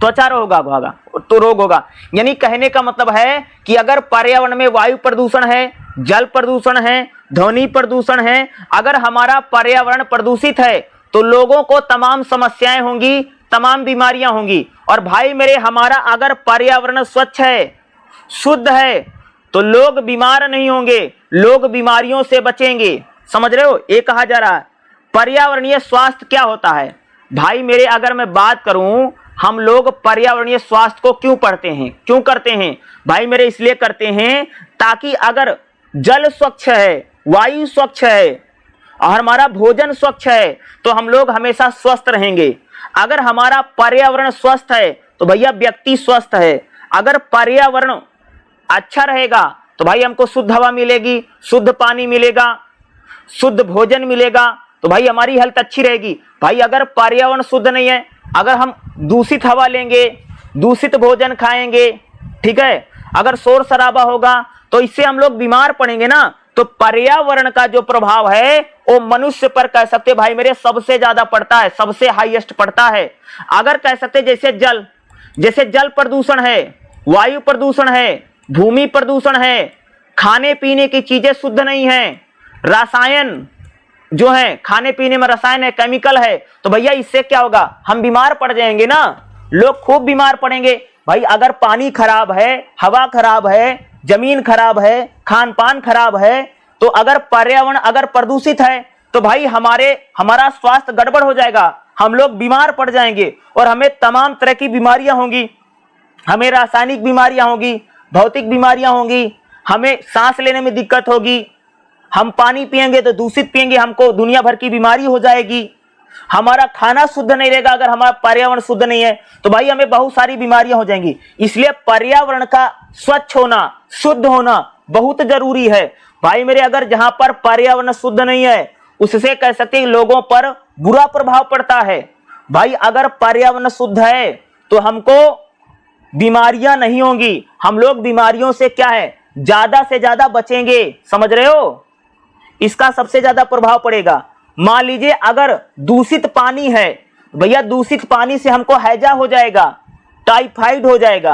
त्वचा रोग होगा, तो रोग होगा। यानी कहने का मतलब है कि अगर पर्यावरण में वायु प्रदूषण है, जल प्रदूषण है, ध्वनि प्रदूषण है, अगर हमारा पर्यावरण प्रदूषित है तो लोगों को तमाम समस्याएं होंगी, तमाम बीमारियां होंगी। और भाई मेरे हमारा अगर पर्यावरण स्वच्छ है, शुद्ध है, तो लोग बीमार नहीं होंगे, लोग बीमारियों से बचेंगे। समझ रहे हो, ये कहा जा रहा है। पर्यावरणीय स्वास्थ्य क्या होता है भाई मेरे, अगर मैं बात करूं, हम लोग पर्यावरणीय स्वास्थ्य को क्यों पढ़ते हैं, क्यों करते हैं भाई मेरे, इसलिए करते हैं ताकि अगर जल स्वच्छ है, वायु स्वच्छ है और हमारा भोजन स्वच्छ है तो हम लोग हमेशा स्वस्थ रहेंगे। अगर हमारा पर्यावरण स्वस्थ है तो भैया व्यक्ति स्वस्थ है। अगर पर्यावरण अच्छा रहेगा तो भाई हमको शुद्ध हवा मिलेगी, शुद्ध पानी मिलेगा, शुद्ध भोजन मिलेगा, तो भाई हमारी हेल्थ अच्छी रहेगी। भाई अगर पर्यावरण शुद्ध नहीं है, अगर हम दूषित हवा लेंगे, दूषित भोजन खाएंगे, ठीक है, अगर शोर शराबा होगा तो इससे हम लोग बीमार पड़ेंगे ना। तो पर्यावरण का जो प्रभाव है वो मनुष्य पर कह सकते भाई मेरे सबसे ज्यादा पड़ता है, सबसे हाईएस्ट पड़ता है। अगर कह सकते जैसे जल प्रदूषण है, वायु प्रदूषण है, भूमि प्रदूषण है, खाने पीने की चीजें शुद्ध नहीं है, रसायन जो है खाने पीने में रसायन है, केमिकल है, तो भैया इससे क्या होगा, हम बीमार पड़ जाएंगे ना, लोग खूब बीमार पड़ेंगे। भाई अगर पानी खराब है, हवा खराब है, जमीन खराब है, खान पान खराब है, तो अगर पर्यावरण अगर प्रदूषित है तो भाई हमारा स्वास्थ्य गड़बड़ हो जाएगा, हम लोग बीमार पड़ जाएंगे और हमें तमाम तरह की बीमारियां होंगी, हमें रासायनिक बीमारियां होंगी, भौतिक बीमारियां होंगी, हमें सांस लेने में दिक्कत होगी, हम पानी पिएंगे तो दूषित पिएंगे, हमको दुनिया भर की बीमारी हो जाएगी, हमारा खाना शुद्ध नहीं रहेगा, अगर हमारा पर्यावरण शुद्ध नहीं है तो भाई हमें बहुत सारी बीमारियां हो जाएंगी। इसलिए पर्यावरण का स्वच्छ होना, शुद्ध होना बहुत जरूरी है भाई मेरे। अगर जहां पर पर्यावरण शुद्ध नहीं है उससे कह सकते हैं लोगों पर बुरा प्रभाव पड़ता है। भाई अगर पर्यावरण शुद्ध है तो हमको बीमारियां नहीं होंगी, हम लोग बीमारियों से क्या है ज्यादा से ज्यादा बचेंगे। समझ रहे हो, इसका सबसे ज्यादा प्रभाव पड़ेगा। मान लीजिए अगर दूषित पानी है, भैया दूषित पानी से हमको हैजा हो जाएगा, टाइफाइड हो जाएगा,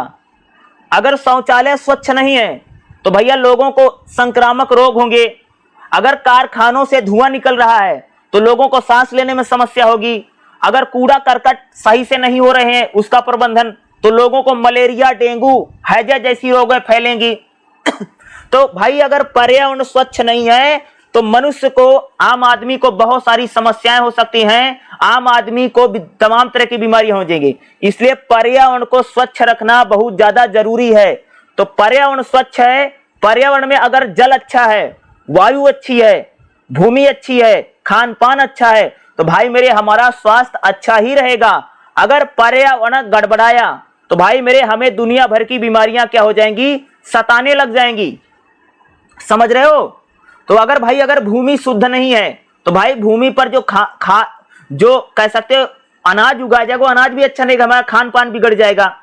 अगर शौचालय स्वच्छ नहीं है तो भैया लोगों को संक्रामक रोग होंगे। अगर कारखानों से धुआं निकल रहा है तो लोगों को सांस लेने में समस्या होगी। अगर कूड़ा करकट सही से नहीं हो रहे हैं उसका प्रबंधन, तो लोगों को मलेरिया, डेंगू, हैजा जैसी रोगें फैलेंगी। तो भाई अगर पर्यावरण स्वच्छ नहीं है तो मनुष्य को, आम आदमी को बहुत सारी समस्याएं हो सकती हैं। आम आदमी को तमाम तरह की बीमारियां हो जाएंगी। इसलिए पर्यावरण को स्वच्छ रखना बहुत ज्यादा जरूरी है। तो पर्यावरण स्वच्छ है, पर्यावरण में अगर जल अच्छा है, वायु अच्छी है, भूमि अच्छी है, खान पान अच्छा है, तो भाई मेरे हमारा स्वास्थ्य अच्छा ही रहेगा। अगर पर्यावरण गड़बड़ाया तो भाई मेरे हमें दुनिया भर की बीमारियां क्या हो जाएंगी, सताने लग जाएंगी। समझ रहे हो? तो अगर भाई अगर भूमि शुद्ध नहीं है तो भाई भूमि पर जो जो कह सकते हो अनाज उगाया जाएगा, वो अनाज भी अच्छा नहीं, हमारा खान पान बिगड़ जाएगा।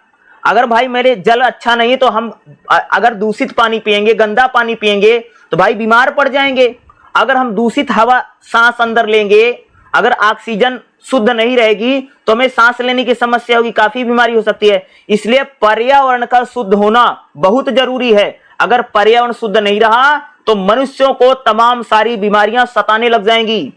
अगर भाई मेरे जल अच्छा नहीं तो हम अगर दूषित पानी पिएंगे, गंदा पानी पिएंगे तो भाई बीमार पड़ जाएंगे। अगर हम दूषित हवा सांस अंदर लेंगे, अगर ऑक्सीजन शुद्ध नहीं रहेगी तो हमें सांस लेने की समस्या होगी, काफी बीमारी हो सकती है। इसलिए पर्यावरण का शुद्ध होना बहुत जरूरी है। अगर पर्यावरण शुद्ध नहीं रहा तो मनुष्यों को तमाम सारी बीमारियां सताने लग जाएंगी।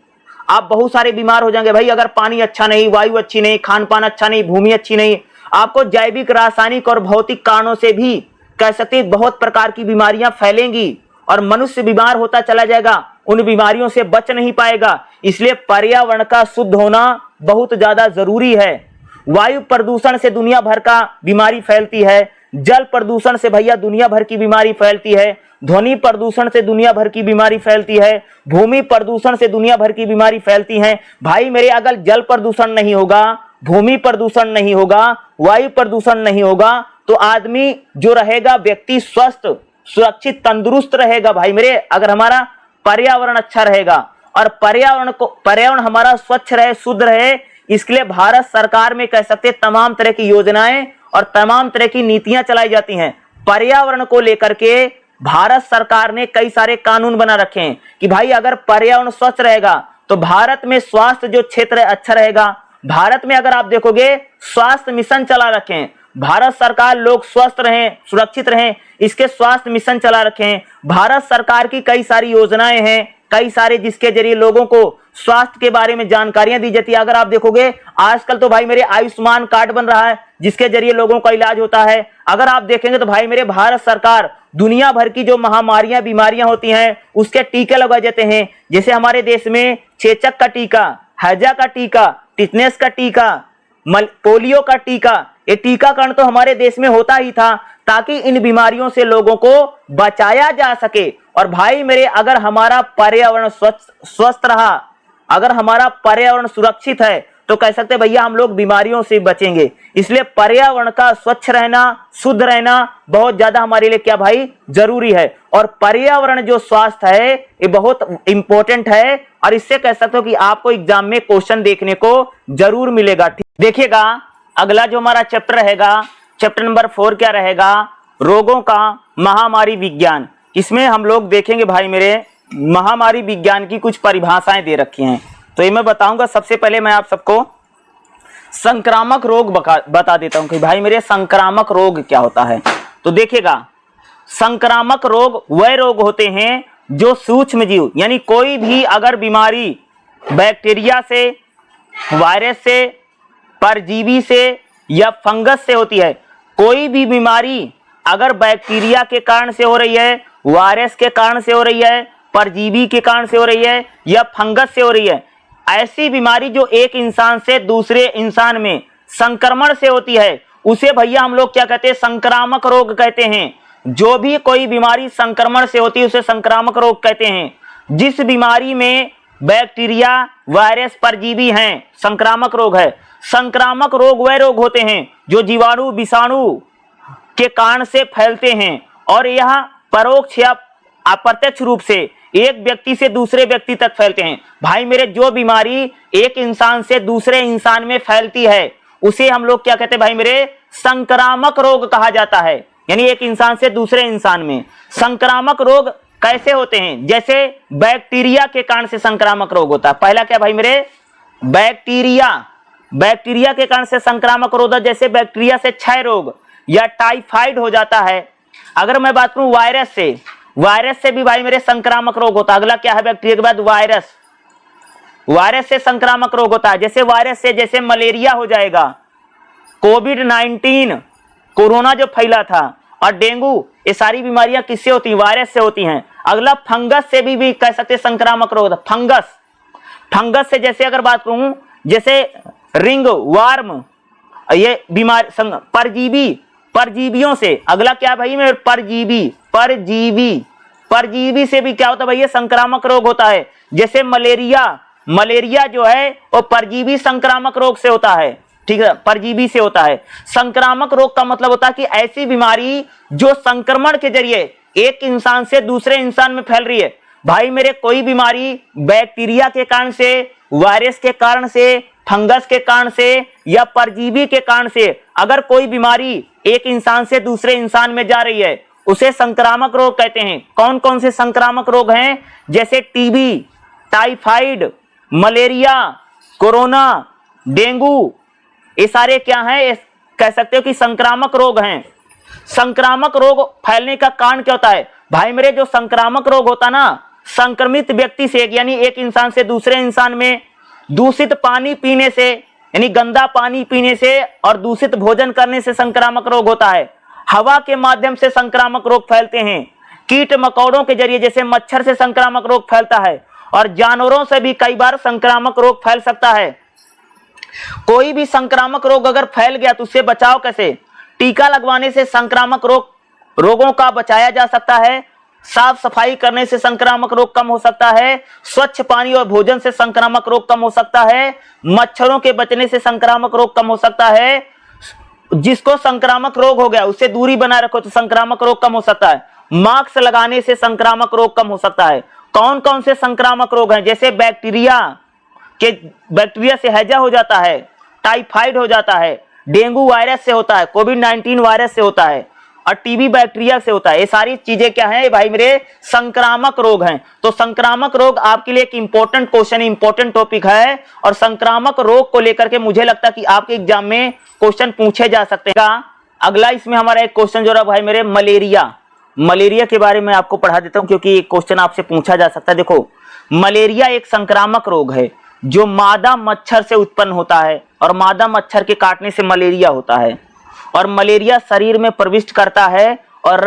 आप बहुत सारे बीमार हो जाएंगे भाई। अगर पानी अच्छा नहीं, वायु अच्छी नहीं, खान पान अच्छा नहीं, भूमि अच्छी नहीं, आपको जैविक, रासायनिक और भौतिक कारणों से भी कह सकते हैं बहुत प्रकार की बीमारियां फैलेंगी और मनुष्य बीमार होता चला जाएगा, उन बीमारियों से बच नहीं पाएगा। इसलिए पर्यावरण का शुद्ध होना बहुत ज्यादा जरूरी है। वायु प्रदूषण से दुनिया भर का बीमारी फैलती है, जल प्रदूषण से भैया दुनिया भर की बीमारी फैलती है, ध्वनि प्रदूषण से दुनिया भर की बीमारी फैलती है, भूमि प्रदूषण से दुनिया भर की बीमारी फैलती है। भाई मेरे अगर जल प्रदूषण नहीं होगा, भूमि प्रदूषण नहीं होगा, वायु प्रदूषण नहीं होगा तो आदमी जो रहेगा, व्यक्ति स्वस्थ, सुरक्षित, तंदुरुस्त रहेगा। भाई मेरे अगर हमारा पर्यावरण अच्छा रहेगा और पर्यावरण हमारा स्वच्छ रहे, शुद्ध रहे, इसके लिए भारत सरकार में कह सकते तमाम तरह की योजनाएं और तमाम तरह की नीतियां चलाई जाती हैं। पर्यावरण को लेकर के भारत सरकार ने कई सारे कानून बना रखे हैं कि भाई अगर पर्यावरण स्वच्छ रहेगा तो भारत में स्वास्थ्य जो क्षेत्र है अच्छा रहेगा। भारत में अगर आप देखोगे स्वास्थ्य मिशन चला रखे हैं भारत सरकार, लोग स्वस्थ रहें, सुरक्षित रहें, इसके स्वास्थ्य मिशन चला रखे हैं। भारत सरकार की कई सारी योजनाएं हैं, कई सारे जिसके जरिए लोगों को स्वास्थ्य के बारे में जानकारियां दी जाती है। अगर आप देखोगे आजकल तो भाई मेरे आयुष्मान कार्ड बन रहा है जिसके जरिए लोगों का इलाज होता है। अगर आप देखेंगे तो भाई मेरे भारत सरकार दुनिया भर की जो महामारियां, बीमारियां होती हैं उसके टीके लगा जाते हैं। जैसे हमारे देश में चेचक का टीका, हैजा का टीका, टिटनेस का टीका, पोलियो का टीका, ये टीकाकरण तो हमारे देश में होता ही था ताकि इन बीमारियों से लोगों को बचाया जा सके। और भाई मेरे अगर हमारा पर्यावरण स्वस्थ रहा, अगर हमारा पर्यावरण सुरक्षित है तो कह सकते भैया हम लोग बीमारियों से बचेंगे। इसलिए पर्यावरण का स्वच्छ रहना, शुद्ध रहना बहुत ज्यादा हमारे लिए क्या भाई जरूरी है। और पर्यावरण जो स्वास्थ्य है ये बहुत इंपॉर्टेंट है और इससे कह सकते हो कि आपको एग्जाम में क्वेश्चन देखने को जरूर मिलेगा। ठीक देखिएगा अगला जो हमारा चैप्टर रहेगा, चैप्टर नंबर 4 क्या रहेगा, रोगों का महामारी विज्ञान। इसमें हम लोग देखेंगे भाई मेरे महामारी विज्ञान की कुछ परिभाषाएं दे रखी हैं, तो ये मैं बताऊंगा। सबसे पहले मैं आप सबको संक्रामक रोग बता देता हूं कि भाई मेरे संक्रामक रोग क्या होता है। तो देखिएगा संक्रामक रोग वह रोग होते हैं जो सूक्ष्म जीव यानी कोई भी अगर बीमारी बैक्टीरिया से, वायरस से, परजीवी से या फंगस से होती है। कोई भी बीमारी अगर बैक्टीरिया के कारण से हो रही है, वायरस के कारण से हो रही है, परजीवी के कारण से हो रही है या फंगस से हो रही है, ऐसी बीमारी जो एक इंसान से दूसरे इंसान में संक्रमण से होती है उसे भैया हम लोग क्या कहते हैं, संक्रामक रोग कहते हैं। जो भी कोई बीमारी संक्रमण से होती है उसे संक्रामक रोग कहते हैं। जिस बीमारी में बैक्टीरिया, वायरस, परजीवी हैं, संक्रामक रोग है। संक्रामक रोग वह रोग होते हैं जो जीवाणु, विषाणु के कारण से फैलते हैं और यह परोक्ष या अप्रत्यक्ष रूप से एक व्यक्ति से दूसरे व्यक्ति तक फैलते हैं। भाई मेरे जो बीमारी एक इंसान से दूसरे इंसान में फैलती है उसे हम लोग क्या कहते हैं भाई मेरे, संक्रामक रोग कहा जाता है। यानी एक इंसान से दूसरे इंसान में। संक्रामक रोग कैसे होते हैं, जैसे बैक्टीरिया के कारण से संक्रामक रोग होता है। पहला क्या भाई मेरे, बैक्टीरिया के कारण से संक्रामक रोग, जैसे बैक्टीरिया से क्षय रोग या टाइफाइड हो जाता है। अगर मैं बात करूं वायरस से भी भाई मेरे संक्रामक रोग होता है। अगला क्या है बैक्टीरिया के बाद वायरस से संक्रामक रोग होता है। जैसे वायरस से जैसे मलेरिया हो जाएगा, कोविड-19 कोरोना जो फैला था, और डेंगू, ये सारी बीमारियां किससे होती हैं? वायरस से होती हैं। अगला फंगस से भी कह सकते हैं संक्रामक रोग होता है। फंगस से जैसे अगर बात करूं, जैसे रिंग वार्म, ये बीमारी परजीवियों से। अगला क्या भाई मेरे परजीवी से भी क्या होता है भाई? ये संक्रामक रोग होता है। जैसे मलेरिया जो है वो परजीवी संक्रामक रोग से होता है, ठीक है, परजीवी से होता है। संक्रामक रोग का मतलब होता है कि ऐसी बीमारी जो संक्रमण के जरिए एक इंसान से दूसरे इंसान में फैल रही है। भाई मेरे कोई बीमारी बैक्टीरिया के कारण से, वायरस के कारण से, फंगस के कारण से या परजीवी के कारण से अगर कोई बीमारी एक इंसान से दूसरे इंसान में जा रही है, उसे संक्रामक रोग कहते हैं। कौन कौन से संक्रामक रोग हैं? जैसे TB, typhoid, malaria, corona, dengue, ये सारे क्या हैं? कह सकते हो कि संक्रामक रोग हैं। संक्रामक रोग फैलने का कारण क्या होता है? भाई मेरे जो संक्रामक रोग होता ना, संक्रमित व्यक्ति से यानी एक इंसान से दूसरे इंसान में, दूषित पानी पीने से यानी गंदा पानी पीने से और दूषित भोजन करने से संक्रामक रोग होता है। हवा के माध्यम से संक्रामक रोग फैलते हैं। कीट मकोड़ों के जरिए जैसे मच्छर से संक्रामक रोग फैलता है, और जानवरों से भी कई बार संक्रामक रोग फैल सकता है। कोई भी संक्रामक रोग अगर फैल गया तो उससे बचाव कैसे? टीका लगवाने से संक्रामक रोगों का बचाया जा सकता है। साफ सफाई करने से संक्रामक रोग कम हो सकता है। स्वच्छ पानी और भोजन से संक्रामक रोग कम हो सकता है। मच्छरों के बचने से संक्रामक रोग कम हो सकता है। जिसको संक्रामक रोग हो गया उससे दूरी बनाए रखो तो संक्रामक रोग कम हो सकता है। मास्क लगाने से संक्रामक रोग कम हो सकता है। कौन कौन से संक्रामक रोग हैं? जैसे बैक्टीरिया से हैजा हो जाता है, टाइफाइड हो जाता है, डेंगू वायरस से होता है, कोविड-19 वायरस से होता है, और टीबी बैक्टीरिया से होता है। ये सारी चीजें क्या हैं भाई मेरे? संक्रामक रोग हैं। तो संक्रामक रोग आपके लिए एक इंपॉर्टेंट क्वेश्चन, इंपॉर्टेंट टॉपिक है, और संक्रामक रोग को लेकर के मुझे लगता है कि आपके एग्जाम में क्वेश्चन पूछे जा सकते हैं। अगला इसमें हमारा एक क्वेश्चन जो रहा भाई मेरे, मलेरिया के बारे में आपको पढ़ा देता हूं क्योंकि एक क्वेश्चन आपसे पूछा जा सकता है। देखो, मलेरिया एक संक्रामक रोग है जो मादा मच्छर से उत्पन्न होता है, और मादा मच्छर के काटने से मलेरिया होता है। और मलेरिया शरीर में प्रविष्ट करता है और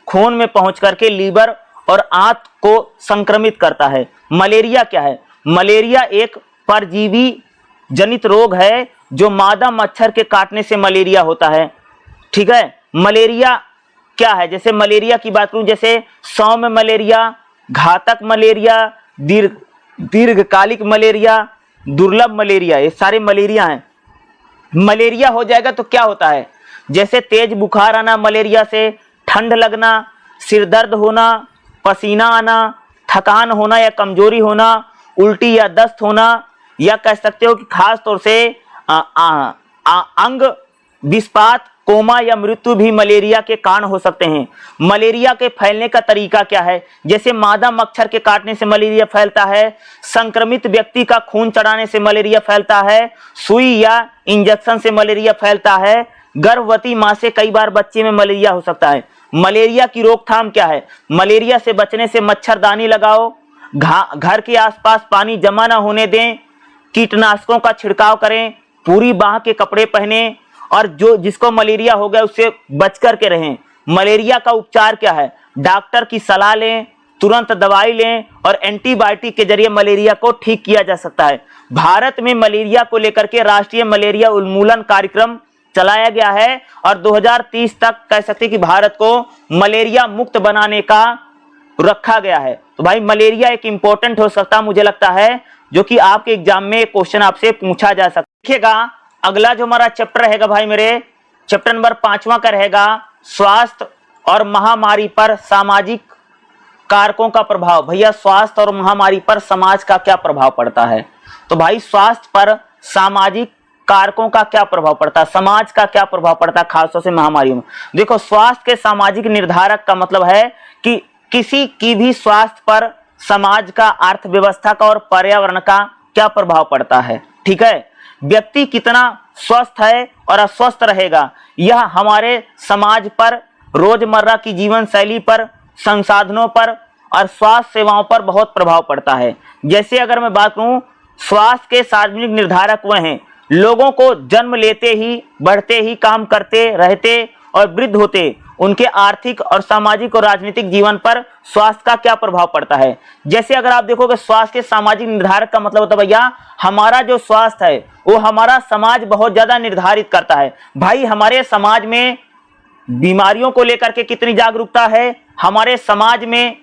खून में पहुंच करके लीवर और आंत को संक्रमित करता है। मलेरिया क्या है? मलेरिया एक परजीवी जनित रोग है जो मादा मच्छर के काटने से मलेरिया होता है, ठीक है। मलेरिया क्या है? जैसे मलेरिया की बात करूं, जैसे सौम्य मलेरिया, घातक मलेरिया, दीर्घकालिक मलेरिया, दुर्लभ मलेरिया, ये सारे मलेरिया हैं। मलेरिया हो जाएगा तो क्या होता है? जैसे तेज बुखार आना मलेरिया से, ठंड लगना, सिर दर्द होना, पसीना आना, थकान होना या कमजोरी होना, उल्टी या दस्त होना, या कह सकते हो कि खास तौर से अंग विस्पात, कोमा या मृत्यु भी मलेरिया के कारण हो सकते हैं। मलेरिया के फैलने का तरीका क्या है? जैसे मादा मच्छर के काटने से मलेरिया फैलता है, संक्रमित व्यक्ति का खून चढ़ाने से मलेरिया फैलता है, सुई या इंजेक्शन से मलेरिया फैलता है, गर्भवती मां से कई बार बच्चे में मलेरिया हो सकता है। मलेरिया की रोकथाम क्या है? मलेरिया से बचने से मच्छरदानी लगाओ, घर के आसपास पानी जमा न होने दें, कीटनाशकों का छिड़काव करें, पूरी बाह के कपड़े पहने, और जिसको मलेरिया हो गया उससे बच करके रहें। मलेरिया का उपचार क्या है? डॉक्टर की सलाह लें, तुरंत दवाई लें, और एंटीबायोटिक के जरिए मलेरिया को ठीक किया जा सकता है। भारत में मलेरिया को लेकर के राष्ट्रीय मलेरिया उन्मूलन कार्यक्रम चलाया गया है, और 2030 तक कह सकते हैं कि भारत को मलेरिया मुक्त बनाने का रखा गया है। तो भाई मलेरिया एक इंपॉर्टेंट हो सकता है, मुझे लगता है, जो कि आपके एग्जाम में क्वेश्चन आपसे पूछा जा सकता है। देखिएगा, अगला जो हमारा चैप्टर रहेगा भाई मेरे, चैप्टर नंबर 5वां का रहेगा स्वास्थ्य और महामारी पर सामाजिक कारकों का प्रभाव। भैया स्वास्थ्य और महामारी पर समाज का क्या प्रभाव पड़ता है? तो भाई स्वास्थ्य पर सामाजिक कारकों का क्या प्रभाव पड़ता है, समाज का क्या प्रभाव पड़ता है, खासतौर से महामारियों में। देखो, स्वास्थ्य के सामाजिक निर्धारक का मतलब है कि किसी की भी स्वास्थ्य पर समाज का, अर्थव्यवस्था का और पर्यावरण का क्या प्रभाव पड़ता है, ठीक है। व्यक्ति कितना स्वस्थ है और अस्वस्थ रहेगा, यह हमारे समाज पर, रोजमर्रा की जीवन शैली पर, संसाधनों पर और स्वास्थ्य सेवाओं पर बहुत प्रभाव पड़ता है। जैसे अगर मैं बात करूं, स्वास्थ्य के सार्वजनिक निर्धारक वह हैं लोगों को जन्म लेते ही, बढ़ते ही, काम करते रहते और वृद्ध होते उनके आर्थिक और सामाजिक और राजनीतिक जीवन पर स्वास्थ्य का क्या प्रभाव पड़ता है। जैसे अगर आप देखोगे स्वास्थ्य के सामाजिक निर्धारक का मतलब होता है भैया हमारा जो स्वास्थ्य है वो हमारा समाज बहुत ज्यादा निर्धारित करता है। भाई हमारे समाज में बीमारियों को लेकर के कितनी जागरूकता है, हमारे समाज में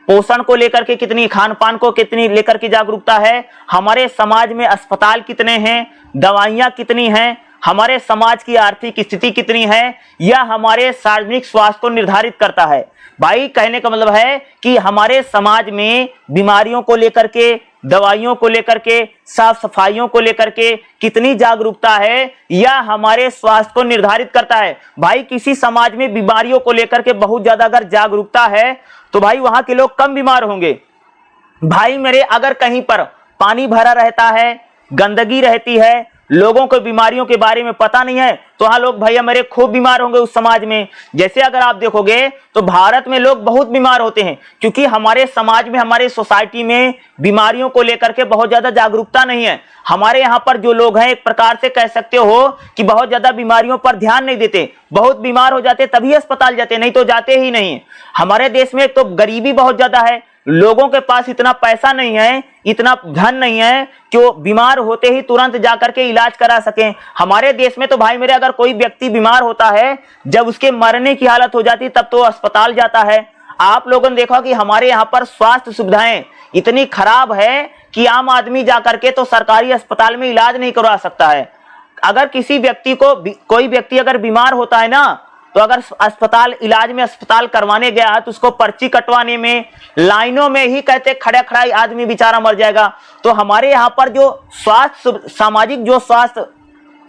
पोषण को लेकर के कितनी, खान पान को कितनी लेकर के जागरूकता है, हमारे समाज में अस्पताल कितने हैं, दवाइयाँ कितनी हैं, हमारे समाज की आर्थिक स्थिति कितनी है, यह हमारे सार्वजनिक स्वास्थ्य को निर्धारित करता है। भाई कहने का मतलब है कि हमारे समाज में बीमारियों को लेकर के, दवाइयों को लेकर के, साफ सफाइयों को लेकर के कितनी जागरूकता है, यह हमारे स्वास्थ्य को निर्धारित करता है। भाई किसी समाज में बीमारियों को लेकर के बहुत ज्यादा अगर जागरूकता है तो भाई वहां के लोग कम बीमार होंगे। भाई मेरे अगर कहीं पर पानी भरा रहता है, गंदगी रहती है, लोगों को बीमारियों के बारे में पता नहीं है तो हाँ लोग भैया मेरे खूब बीमार होंगे उस समाज में। जैसे अगर आप देखोगे तो भारत में लोग बहुत बीमार होते हैं क्योंकि हमारे समाज में, हमारे सोसाइटी में बीमारियों को लेकर के बहुत ज्यादा जागरूकता नहीं है। हमारे यहाँ पर जो लोग हैं एक प्रकार से कह सकते हो कि बहुत ज्यादा बीमारियों पर ध्यान नहीं देते, बहुत बीमार हो जाते तभी अस्पताल जाते, नहीं तो जाते ही नहीं। हमारे देश में एक तो गरीबी बहुत ज्यादा है, लोगों के पास इतना पैसा नहीं है, इतना धन नहीं है कि वो बीमार होते ही तुरंत जाकर के इलाज करा सकें। हमारे देश में तो भाई मेरे अगर कोई व्यक्ति बीमार होता है, जब उसके मरने की हालत हो जाती तब तो अस्पताल जाता है। आप लोगों ने देखा कि हमारे यहाँ पर स्वास्थ्य सुविधाएं इतनी खराब है कि आम आदमी जाकर के तो सरकारी अस्पताल में इलाज नहीं करवा सकता है। अगर किसी व्यक्ति को, कोई व्यक्ति अगर बीमार होता है ना, तो अगर अस्पताल इलाज में अस्पताल करवाने गया तो उसको पर्ची कटवाने में, लाइनों में ही कहते खड़ा खड़ा आदमी बेचारा मर जाएगा। तो हमारे यहाँ पर जो स्वास्थ्य, सामाजिक जो स्वास्थ्य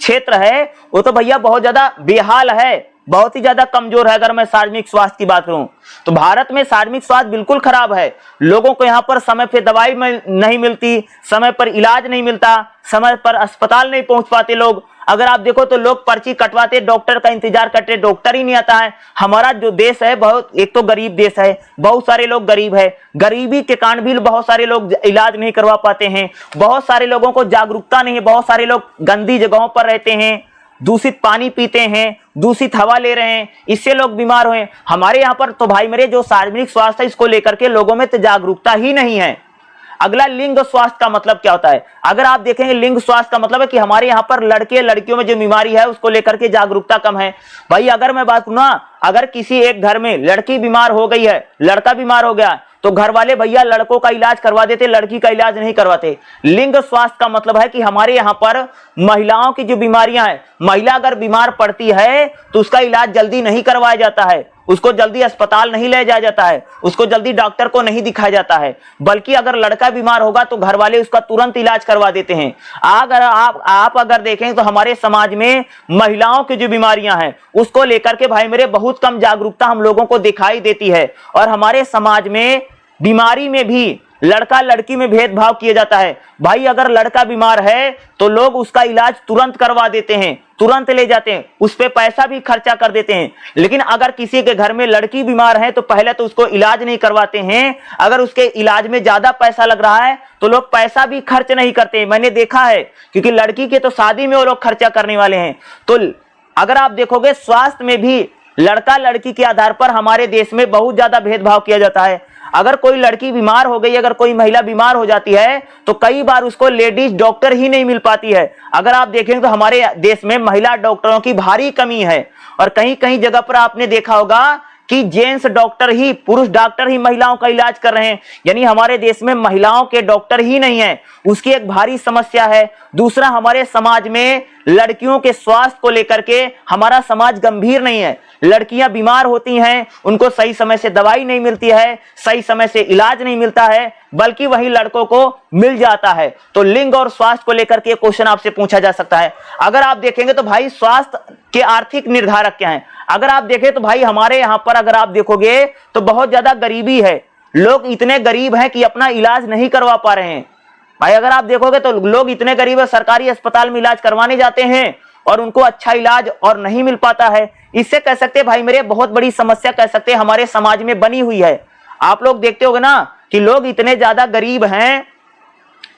क्षेत्र है वो तो भैया बहुत ज्यादा बेहाल है, बहुत ही ज्यादा कमजोर है। अगर मैं सार्वजनिक स्वास्थ्य की बात करूं तो भारत में सार्वजनिक स्वास्थ्य बिल्कुल खराब है। लोगों को यहाँ पर समय पर दवाई नहीं मिलती, समय पर इलाज नहीं मिलता, समय पर अस्पताल नहीं पहुंच पाते लोग। अगर आप देखो तो लोग पर्ची कटवाते, डॉक्टर का इंतजार करते, डॉक्टर ही नहीं आता है। हमारा जो देश है बहुत, एक तो गरीब देश है, बहुत सारे लोग गरीब है, गरीबी के कारण भी बहुत सारे लोग इलाज नहीं करवा पाते हैं। बहुत सारे लोगों को जागरूकता नहीं है, बहुत सारे लोग गंदी जगहों पर रहते हैं, दूषित पानी पीते हैं, दूषित हवा ले रहे हैं, इससे लोग बीमार हुए। हमारे यहाँ पर तो भाई मेरे जो सार्वजनिक स्वास्थ्य है इसको लेकर के लोगों में तो जागरूकता ही नहीं है। अगला लिंग स्वास्थ्य का मतलब क्या होता है। अगर आप देखेंगे लिंग स्वास्थ्य का मतलब है कि हमारे यहाँ पर लड़के लड़कियों में जो बीमारी है उसको लेकर के जागरूकता कम है। भाई अगर मैं बात करूँ ना, अगर किसी एक घर में लड़की बीमार हो गई है, लड़का बीमार हो गया तो घर वाले भैया लड़कों का इलाज करवा देते, लड़की का इलाज नहीं करवाते। लिंग स्वास्थ्य का मतलब है कि हमारे यहाँ पर महिलाओं की जो बीमारियां हैं, महिला अगर बीमार पड़ती है तो उसका इलाज जल्दी नहीं करवाया जाता है, उसको जल्दी अस्पताल नहीं ले जाया जाता है, उसको जल्दी डॉक्टर को नहीं दिखाया जाता है, बल्कि अगर लड़का बीमार होगा तो घर वाले उसका तुरंत इलाज करवा देते हैं। अगर आप अगर देखें तो हमारे समाज में महिलाओं की जो बीमारियां हैं उसको लेकर के भाई मेरे बहुत कम जागरूकता हम लोगों को दिखाई देती है। और हमारे समाज में बीमारी में भी लड़का लड़की में भेदभाव किया जाता है। भाई अगर लड़का बीमार है तो लोग उसका इलाज तुरंत करवा देते हैं, तुरंत ले जाते हैं, उस पे पैसा भी खर्चा कर देते हैं। लेकिन अगर किसी के घर में लड़की बीमार है तो पहले तो उसको इलाज नहीं करवाते हैं। अगर उसके इलाज में ज्यादा पैसा लग रहा है तो लोग पैसा भी खर्च नहीं करते, मैंने देखा है, क्योंकि लड़की के तो शादी में वो लोग खर्चा करने वाले हैं। तो अगर आप देखोगे स्वास्थ्य में भी लड़का लड़की के आधार पर हमारे देश में बहुत ज्यादा भेदभाव किया जाता है। अगर कोई लड़की बीमार हो गई, अगर कोई महिला बीमार हो जाती है तो कई बार उसको लेडीज डॉक्टर ही नहीं मिल पाती है। अगर आप देखें तो हमारे देश में महिला डॉक्टरों की भारी कमी है और कहीं कहीं जगह पर आपने देखा होगा कि जेंट्स डॉक्टर ही, पुरुष डॉक्टर ही महिलाओं का इलाज कर रहे हैं। यानी हमारे देश में महिलाओं के डॉक्टर ही नहीं है, उसकी एक भारी समस्या है। दूसरा, हमारे समाज में लड़कियों के स्वास्थ्य को लेकर के हमारा समाज गंभीर नहीं है। लड़कियां बीमार होती हैं, उनको सही समय से दवाई नहीं मिलती है, सही समय से इलाज नहीं मिलता है, बल्कि वही लड़कों को मिल जाता है। तो लिंग और स्वास्थ्य को लेकर के क्वेश्चन आपसे पूछा जा सकता है। अगर आप देखेंगे तो भाई स्वास्थ्य के आर्थिक निर्धारक क्या हैं। अगर आप देखें तो भाई हमारे यहाँ पर अगर आप देखोगे तो बहुत ज्यादा गरीबी है, लोग इतने गरीब हैं कि अपना इलाज नहीं करवा पा रहे हैं। भाई अगर आप देखोगे तो लोग इतने गरीब है, सरकारी अस्पताल में इलाज करवाने जाते हैं और उनको अच्छा इलाज और नहीं मिल पाता है। इससे कह सकते हैं भाई मेरे बहुत बड़ी समस्या कह सकते हैं हमारे समाज में बनी हुई है। आप लोग देखते होंगे ना कि लोग इतने ज्यादा गरीब हैं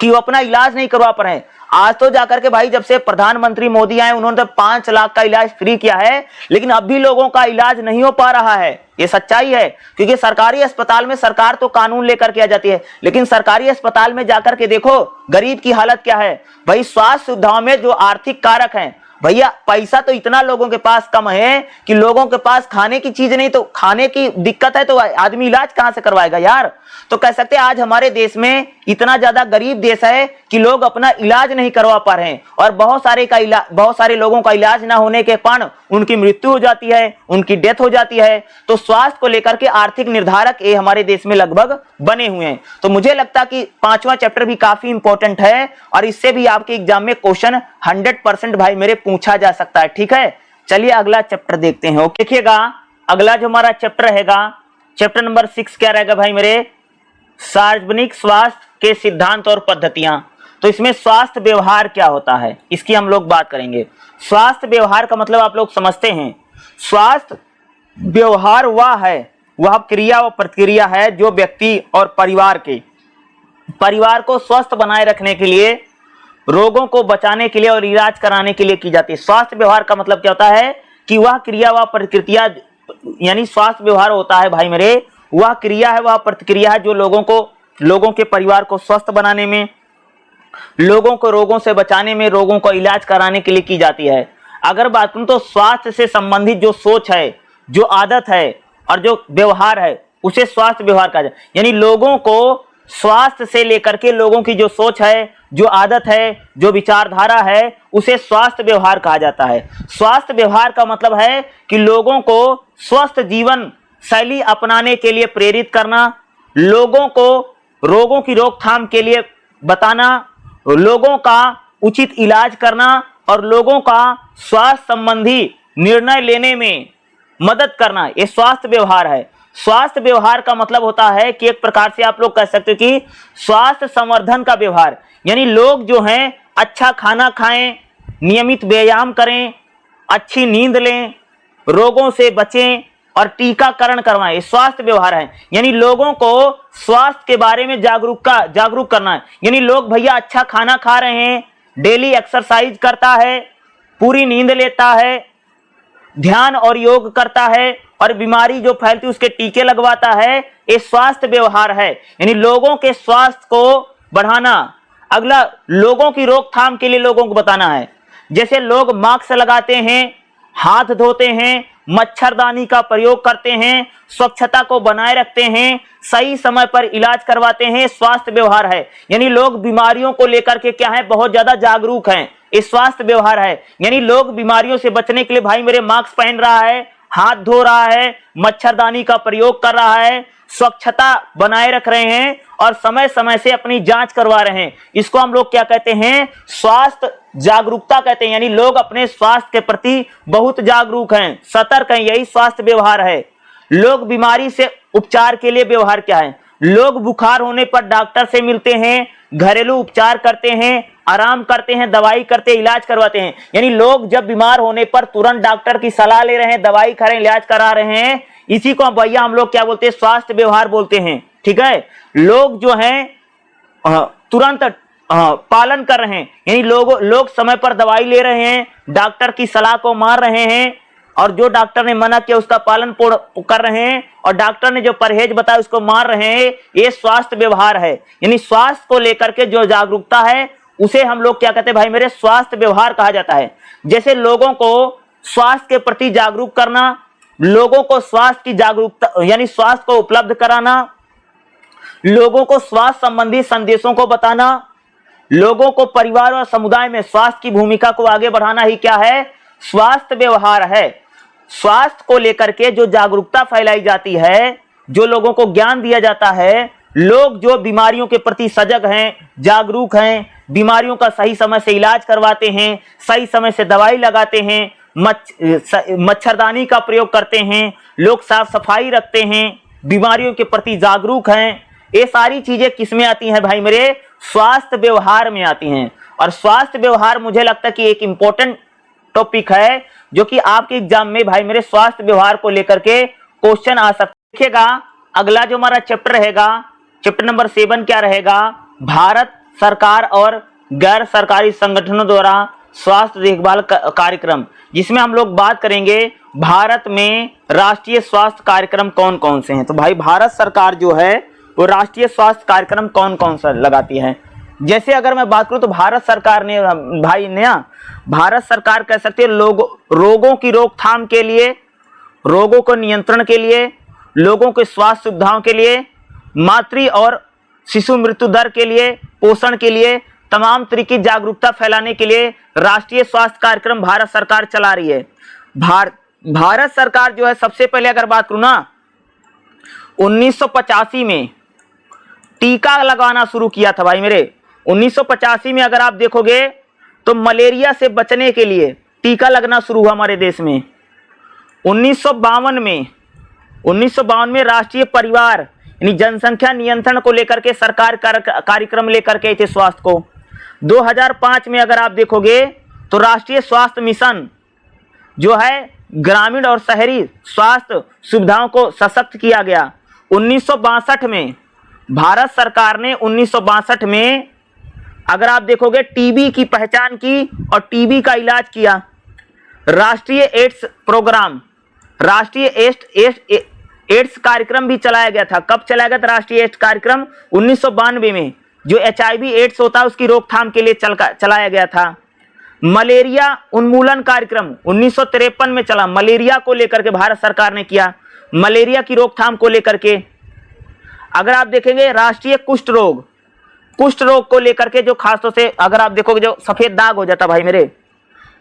कि वो अपना इलाज नहीं करवा पा रहे हैं। आज तो जाकर के भाई जब से प्रधानमंत्री मोदी आए उन्होंने तो 5 लाख का इलाज फ्री किया है, लेकिन अब भी लोगों का इलाज नहीं हो पा रहा है। ये सच्चाई है, क्योंकि सरकारी अस्पताल में सरकार तो कानून लेकर के आ जाती है, लेकिन सरकारी अस्पताल में जाकर के देखो गरीब की हालत क्या है। भाई स्वास्थ्य सुविधाओं में जो आर्थिक कारक हैं, भैया पैसा तो इतना लोगों के पास कम है कि लोगों के पास खाने की चीज नहीं, तो खाने की दिक्कत है तो आदमी इलाज कहां से करवाएगा यार। तो कह सकते हैं आज हमारे देश में इतना ज्यादा गरीब देश है कि लोग अपना इलाज नहीं करवा पा रहे हैं, और बहुत सारे लोगों का इलाज ना होने के कारण उनकी मृत्यु हो जाती है, उनकी डेथ हो जाती है। तो स्वास्थ्य को लेकर के आर्थिक निर्धारक ये हमारे देश में लगभग बने हुए हैं। तो मुझे लगता है कि 5वां चैप्टर भी काफी इंपॉर्टेंट है, और इससे भी आपके एग्जाम में क्वेश्चन 100% भाई मेरे पूछा जा सकता है। ठीक है, चलिए अगला चैप्टर देखते हैं। ओके, देखिएगा अगला जो हमारा चैप्टर रहेगा, चैप्टर नंबर 6 क्या रहेगा भाई मेरे, सार्वजनिक स्वास्थ्य के सिद्धांत और पद्धतियां। तो इसमें स्वास्थ्य व्यवहार क्या होता है इसकी हम लोग बात करेंगे। स्वास्थ्य व्यवहार का मतलब आप लोग समझते हैं, स्वास्थ्य व्यवहार वह क्रिया व प्रतिक्रिया है जो व्यक्ति और परिवार को स्वस्थ बनाए रखने के लिए, रोगों को बचाने के लिए और इलाज कराने के लिए की जाती है। स्वास्थ्य व्यवहार का मतलब क्या होता है कि वह क्रिया व प्रतिक्रिया, यानी स्वास्थ्य व्यवहार होता है भाई मेरे वह क्रिया है, वह प्रतिक्रिया है जो लोगों के परिवार को स्वस्थ बनाने में, लोगों को रोगों से बचाने में, रोगों को इलाज कराने के लिए की जाती है। अगर बात करूं तो स्वास्थ्य से संबंधित जो सोच है, जो आदत है और जो व्यवहार है उसे स्वास्थ्य व्यवहार कहा जाए। यानी लोगों को स्वास्थ्य से लेकर के लोगों की जो सोच है, जो आदत है, जो विचारधारा है, उसे स्वास्थ्य व्यवहार कहा जाता है। स्वास्थ्य व्यवहार का मतलब है कि लोगों को स्वस्थ जीवन शैली अपनाने के लिए प्रेरित करना, लोगों को रोगों की रोकथाम के लिए बताना, लोगों का उचित इलाज करना और लोगों का स्वास्थ्य संबंधी निर्णय लेने में मदद करना, ये स्वास्थ्य व्यवहार है। स्वास्थ्य व्यवहार का मतलब होता है कि एक प्रकार से आप लोग कह सकते हो कि स्वास्थ्य संवर्धन का व्यवहार, यानी लोग जो हैं अच्छा खाना खाएं, नियमित व्यायाम करें, अच्छी नींद लें, रोगों से बचें और टीकाकरण करवाएं, स्वास्थ्य व्यवहार है। यानी लोगों को स्वास्थ्य के बारे में जागरूक करना है। यानी लोग भैया अच्छा खाना खा रहे हैं, डेली एक्सरसाइज करता है, पूरी नींद लेता है, ध्यान और योग करता है और बीमारी जो फैलती है उसके टीके लगवाता है, ये स्वास्थ्य व्यवहार है। यानी लोगों के स्वास्थ्य को बढ़ाना। अगला, लोगों की रोकथाम के लिए लोगों को बताना है। जैसे लोग मास्क लगाते हैं, हाथ धोते हैं, मच्छरदानी का प्रयोग करते हैं, स्वच्छता को बनाए रखते हैं, सही समय पर इलाज करवाते हैं, स्वास्थ्य व्यवहार है। यानी लोग बीमारियों को लेकर के क्या है, बहुत ज्यादा जागरूक हैं, ये स्वास्थ्य व्यवहार है। यानी लोग बीमारियों से बचने के लिए भाई मेरे मास्क पहन रहा है, हाथ धो रहा है, मच्छरदानी का प्रयोग कर रहा है, स्वच्छता बनाए रख रहे हैं और समय समय से अपनी जांच करवा रहे हैं। इसको हम लोग क्या कहते हैं, स्वास्थ्य जागरूकता कहते हैं। यानी लोग अपने स्वास्थ्य के प्रति बहुत जागरूक हैं, सतर्क हैं, यही स्वास्थ्य व्यवहार है। लोग बीमारी से उपचार के लिए व्यवहार क्या है, लोग बुखार होने पर डॉक्टर से मिलते हैं, घरेलू उपचार करते हैं, आराम करते हैं, दवाई करते हैं, इलाज करवाते हैं। यानी लोग जब बीमार होने पर तुरंत डॉक्टर की सलाह ले रहे हैं, दवाई खा रहे हैं, इलाज करा रहे हैं, इसी को भैया हम लोग क्या बोलते हैं, स्वास्थ्य व्यवहार बोलते हैं। ठीक है, लोग जो हैं तुरंत पालन कर रहे हैं, यानी लोग समय पर दवाई ले रहे हैं, डॉक्टर की सलाह को मान रहे हैं और जो डॉक्टर ने मना किया उसका पालन कर रहे हैं और डॉक्टर ने जो परहेज बताया उसको मान रहे हैं, ये स्वास्थ्य व्यवहार है। यानी स्वास्थ्य को लेकर के जो जागरूकता है उसे हम लोग क्या कहते हैं भाई मेरे, स्वास्थ्य व्यवहार कहा जाता है। जैसे लोगों को स्वास्थ्य के प्रति जागरूक करना, लोगों को स्वास्थ्य की जागरूकता यानी स्वास्थ्य को उपलब्ध कराना, लोगों को स्वास्थ्य संबंधी संदेशों को बताना, लोगों को परिवार और समुदाय में स्वास्थ्य की भूमिका को आगे बढ़ाना ही क्या है, स्वास्थ्य व्यवहार है। स्वास्थ्य को लेकर के जो जागरूकता फैलाई जाती है, जो लोगों को ज्ञान दिया जाता है, लोग जो बीमारियों के प्रति सजग हैं, जागरूक हैं, बीमारियों का सही समय से इलाज करवाते हैं, सही समय से दवाई लगाते हैं, मच्छरदानी का प्रयोग करते हैं, लोग साफ सफाई रखते हैं, बीमारियों के प्रति जागरूक हैं, ये सारी चीजें किसमें आती हैं भाई मेरे, स्वास्थ्य व्यवहार में आती हैं। और स्वास्थ्य व्यवहार मुझे लगता है कि एक इंपॉर्टेंट टॉपिक है जो कि आपके एग्जाम में भाई मेरे स्वास्थ्य व्यवहार को लेकर के क्वेश्चन आ सकता है। देखिएगा अगला जो हमारा चैप्टर रहेगा, चैप्टर नंबर 7 क्या रहेगा, भारत सरकार और गैर सरकारी संगठनों द्वारा स्वास्थ्य देखभाल कार्यक्रम, जिसमें हम लोग बात करेंगे भारत में राष्ट्रीय स्वास्थ्य कार्यक्रम कौन कौन से हैं। तो भाई भारत सरकार जो है वो राष्ट्रीय स्वास्थ्य कार्यक्रम कौन कौन सा लगाती है। जैसे अगर मैं बात करूं तो भारत सरकार ने भाई नया भारत सरकार कह सकते हैं रोगों की रोकथाम के लिए, रोगों को नियंत्रण के लिए, लोगों के स्वास्थ्य सुविधाओं के लिए, मातृ और शिशु मृत्यु दर के लिए, पोषण के लिए, तमाम तरीके की जागरूकता फैलाने के लिए राष्ट्रीय स्वास्थ्य कार्यक्रम भारत सरकार चला रही है। भारत सरकार जो है सबसे पहले अगर बात करूं ना 1985 में टीका लगाना शुरू किया था भाई मेरे। 1985 में अगर आप देखोगे तो मलेरिया से बचने के लिए टीका लगना शुरू हुआ हमारे देश में। 1952 में राष्ट्रीय परिवार यानी जनसंख्या नियंत्रण को लेकर के सरकार कार्यक्रम लेकर के थे स्वास्थ्य को। 2005 में अगर आप देखोगे तो राष्ट्रीय स्वास्थ्य मिशन जो है ग्रामीण और शहरी स्वास्थ्य सुविधाओं को सशक्त किया गया। 1962 में भारत सरकार ने 1962 में अगर आप देखोगे टीबी की पहचान की और टीबी का इलाज किया। राष्ट्रीय एड्स प्रोग्राम, राष्ट्रीय एड्स कार्यक्रम भी चलाया गया था। कब चलाया गया था राष्ट्रीय एड्स कार्यक्रम? 1992 में, जो HIV एड्स होता है उसकी रोकथाम के लिए चलाया गया था। मलेरिया उन्मूलन कार्यक्रम 1953 में चला, मलेरिया को लेकर के भारत सरकार ने किया, मलेरिया की रोकथाम को लेकर के। अगर आप देखेंगे राष्ट्रीय कुष्ठ रोग को लेकर के जो खासतौर से अगर आप देखोगे जो सफेद दाग हो जाता भाई मेरे,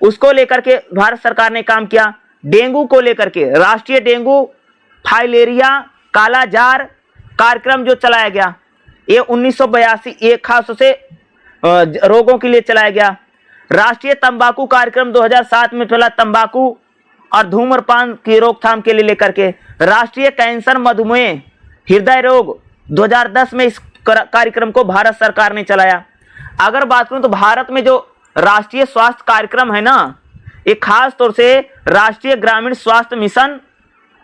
उसको लेकर के भारत सरकार ने काम किया। डेंगू को लेकर के राष्ट्रीय डेंगू, फाइलेरिया, कालाजार कार्यक्रम जो चलाया गया ये 1982 ये खासतौर से रोगों के लिए चलाया गया। राष्ट्रीय तंबाकू कार्यक्रम 2007 में चला, तंबाकू और धूम्रपान की रोकथाम के लिए लेकर के। राष्ट्रीय कैंसर, मधुमेह, हृदय रोग 2010 में इस कार्यक्रम को भारत सरकार ने चलाया। अगर बात करूं तो भारत में जो राष्ट्रीय स्वास्थ्य कार्यक्रम है ना, ये खास तौर से राष्ट्रीय ग्रामीण स्वास्थ्य मिशन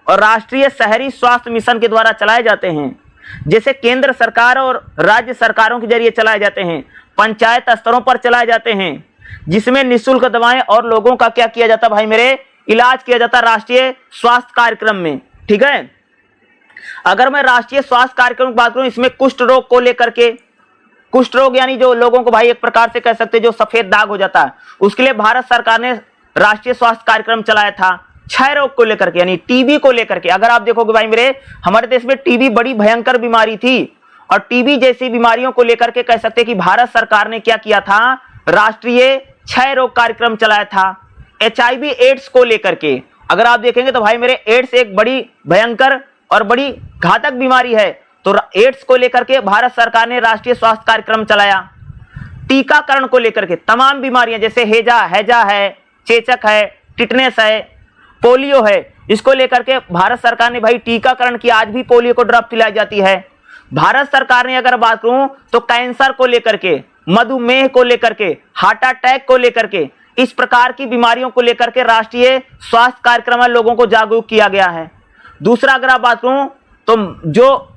और राष्ट्रीय शहरी स्वास्थ्य मिशन के द्वारा चलाए जाते हैं। जैसे केंद्र सरकार और राज्य सरकारों के जरिए चलाए जाते हैं, पंचायत स्तरों पर चलाए जाते हैं, जिसमें निःशुल्क दवाएं और लोगों का क्या किया जाता भाई मेरे, इलाज किया जाता राष्ट्रीय स्वास्थ्य कार्यक्रम में। ठीक है, अगर मैं राष्ट्रीय स्वास्थ्य कार्यक्रम की बात करूं, इसमें कुष्ठ रोग को लेकर के, कुष्ठ रोग यानी जो लोगों को भाई एक प्रकार से कह सकते हैं जो सफेद दाग हो जाता है, उसके लिए भारत सरकार ने राष्ट्रीय स्वास्थ्य कार्यक्रम चलाया था। क्षय रोग को लेकर के यानी टीबी को लेकर के, अगर आप देखोगे भाई मेरे हमारे देश में टीबी बड़ी भयंकर बीमारी थी, और टीबी जैसी बीमारियों को लेकर के कह सकते हैं कि भारत सरकार ने क्या किया था, राष्ट्रीय क्षय रोग कार्यक्रम चलाया था। HIV एड्स को लेकर के अगर आप देखेंगे तो भाई मेरे एड्स एक बड़ी भयंकर और बड़ी घातक बीमारी है, तो एड्स को लेकर के भारत सरकार ने राष्ट्रीय स्वास्थ्य कार्यक्रम चलाया। टीकाकरण को लेकर के तमाम बीमारियां जैसे हैजा है, चेचक है, टिटनेस है, पोलियो है, इसको लेकर के भारत सरकार ने भाई टीकाकरण किया। आज भी पोलियो को ड्रॉप पिलाई जाती है। भारत सरकार ने अगर बात करूं तो कैंसर को लेकर के, मधुमेह को लेकर के, हार्ट अटैक को लेकर के, इस प्रकार की बीमारियों को लेकर के राष्ट्रीय स्वास्थ्य कार्यक्रम में लोगों को जागरूक किया गया है। दूसरा अगर आप बात करूं तो जो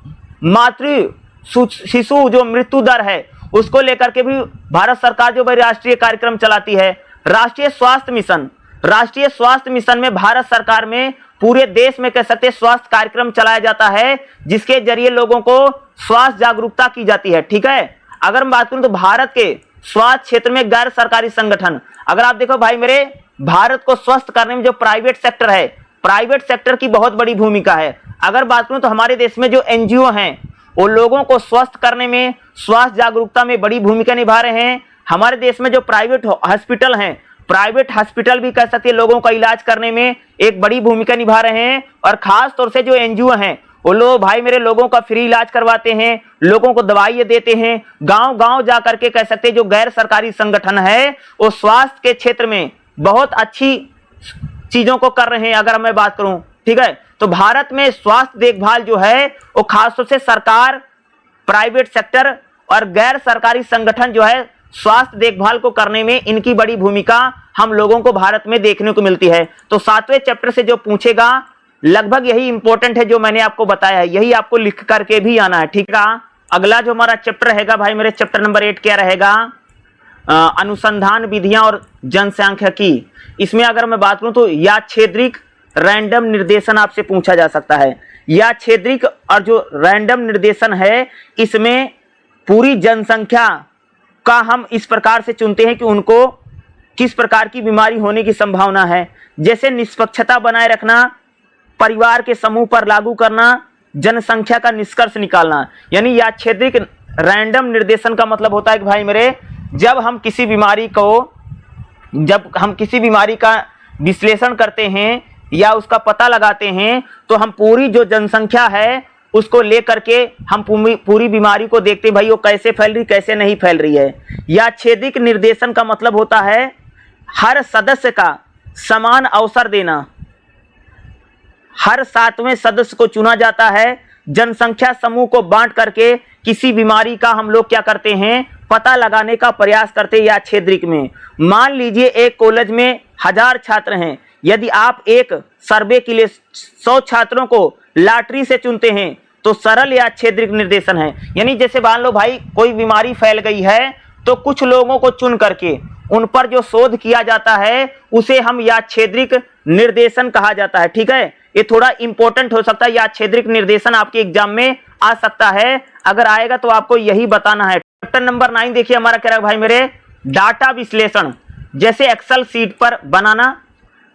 मातृ शिशु जो मृत्यु दर है उसको लेकर के भी भारत सरकार जो भाई राष्ट्रीय कार्यक्रम चलाती है। राष्ट्रीय स्वास्थ्य मिशन, राष्ट्रीय स्वास्थ्य मिशन में भारत सरकार में पूरे देश में कह सकते स्वास्थ्य कार्यक्रम चलाया जाता है, जिसके जरिए लोगों को स्वास्थ्य जागरूकता की जाती है। ठीक है, अगर मैं बात करूं तो भारत के स्वास्थ्य क्षेत्र में गैर सरकारी संगठन, अगर आप देखो भाई मेरे भारत को स्वस्थ करने में जो प्राइवेट सेक्टर है, प्राइवेट सेक्टर की बहुत बड़ी भूमिका है। अगर बात करूं तो हमारे देश में जो NGO हैं वो लोगों को स्वस्थ करने में, स्वास्थ्य जागरूकता में बड़ी भूमिका निभा रहे हैं। हमारे देश में जो प्राइवेट हॉस्पिटल हैं, प्राइवेट हॉस्पिटल भी कह सकते हैं लोगों का इलाज करने में एक बड़ी भूमिका निभा रहे हैं। और खास तौर से जो NGO हैं वो लोग भाई मेरे लोगों का फ्री इलाज करवाते हैं, लोगों को दवाइयाँ देते हैं। गांव गांव जा करके कह सकते हैं जो गैर सरकारी संगठन है वो स्वास्थ्य के क्षेत्र में बहुत अच्छी चीजों को कर रहे हैं। अगर मैं बात करूं, ठीक है, तो भारत में स्वास्थ्य देखभाल जो है वो खासतौर से सरकार, प्राइवेट सेक्टर और गैर सरकारी संगठन जो है स्वास्थ्य देखभाल को करने में इनकी बड़ी भूमिका हम लोगों को भारत में देखने को मिलती है। तो 7वें चैप्टर से जो पूछेगा लगभग यही इंपॉर्टेंट है जो मैंने आपको बताया है, यही आपको लिख करके भी आना है, ठीक है। अगला जो हमारा चैप्टर रहेगा भाई मेरे, चैप्टर नंबर 8 क्या रहेगा, अनुसंधान विधियां और जनसांख्यिकी। इसमें अगर मैं बात करूं तो यादृच्छिक रैंडम निर्देशन आपसे पूछा जा सकता है। यादृच्छिक और जो रैंडम निर्देशन है, इसमें पूरी जनसंख्या का हम इस प्रकार से चुनते हैं कि उनको किस प्रकार की बीमारी होने की संभावना है, जैसे निष्पक्षता बनाए रखना, परिवार के समूह पर लागू करना, जनसंख्या का निष्कर्ष निकालना। यानी यादृच्छिक रैंडम निर्देशन का मतलब होता है कि भाई मेरे, जब हम किसी बीमारी का विश्लेषण करते हैं या उसका पता लगाते हैं, तो हम पूरी जो जनसंख्या है उसको लेकर के हम पूरी बीमारी को देखते हैं, भाई वो कैसे फैल रही, कैसे नहीं फैल रही है। यादृच्छिक निर्देशन का मतलब होता है हर सदस्य का समान अवसर देना, हर 7वें सदस्य को चुना जाता है, जनसंख्या समूह को बांट करके किसी बीमारी का हम लोग क्या करते हैं, पता लगाने का प्रयास करते हैं यादृच्छिक में। मान लीजिए एक कॉलेज में 1000 छात्र हैं, यदि आप एक सर्वे के लिए 100 छात्रों को लॉटरी से चुनते हैं तो सरल यादृच्छिक निर्देशन है। यानी जैसे मान लो भाई कोई बीमारी फैल गई है, तो कुछ लोगों को चुन करके उन पर जो शोध किया जाता है उसे हम यादृच्छिक निर्देशन कहा जाता है, ठीक है। ये थोड़ा इंपॉर्टेंट हो सकता है, यादृच्छिक निर्देशन आपके एग्जाम में आ सकता है, अगर आएगा तो आपको यही बताना है। चैप्टर नंबर 9 देखिए हमारा क्या है भाई मेरे, डाटा विश्लेषण। जैसे एक्सेल शीट पर बनाना,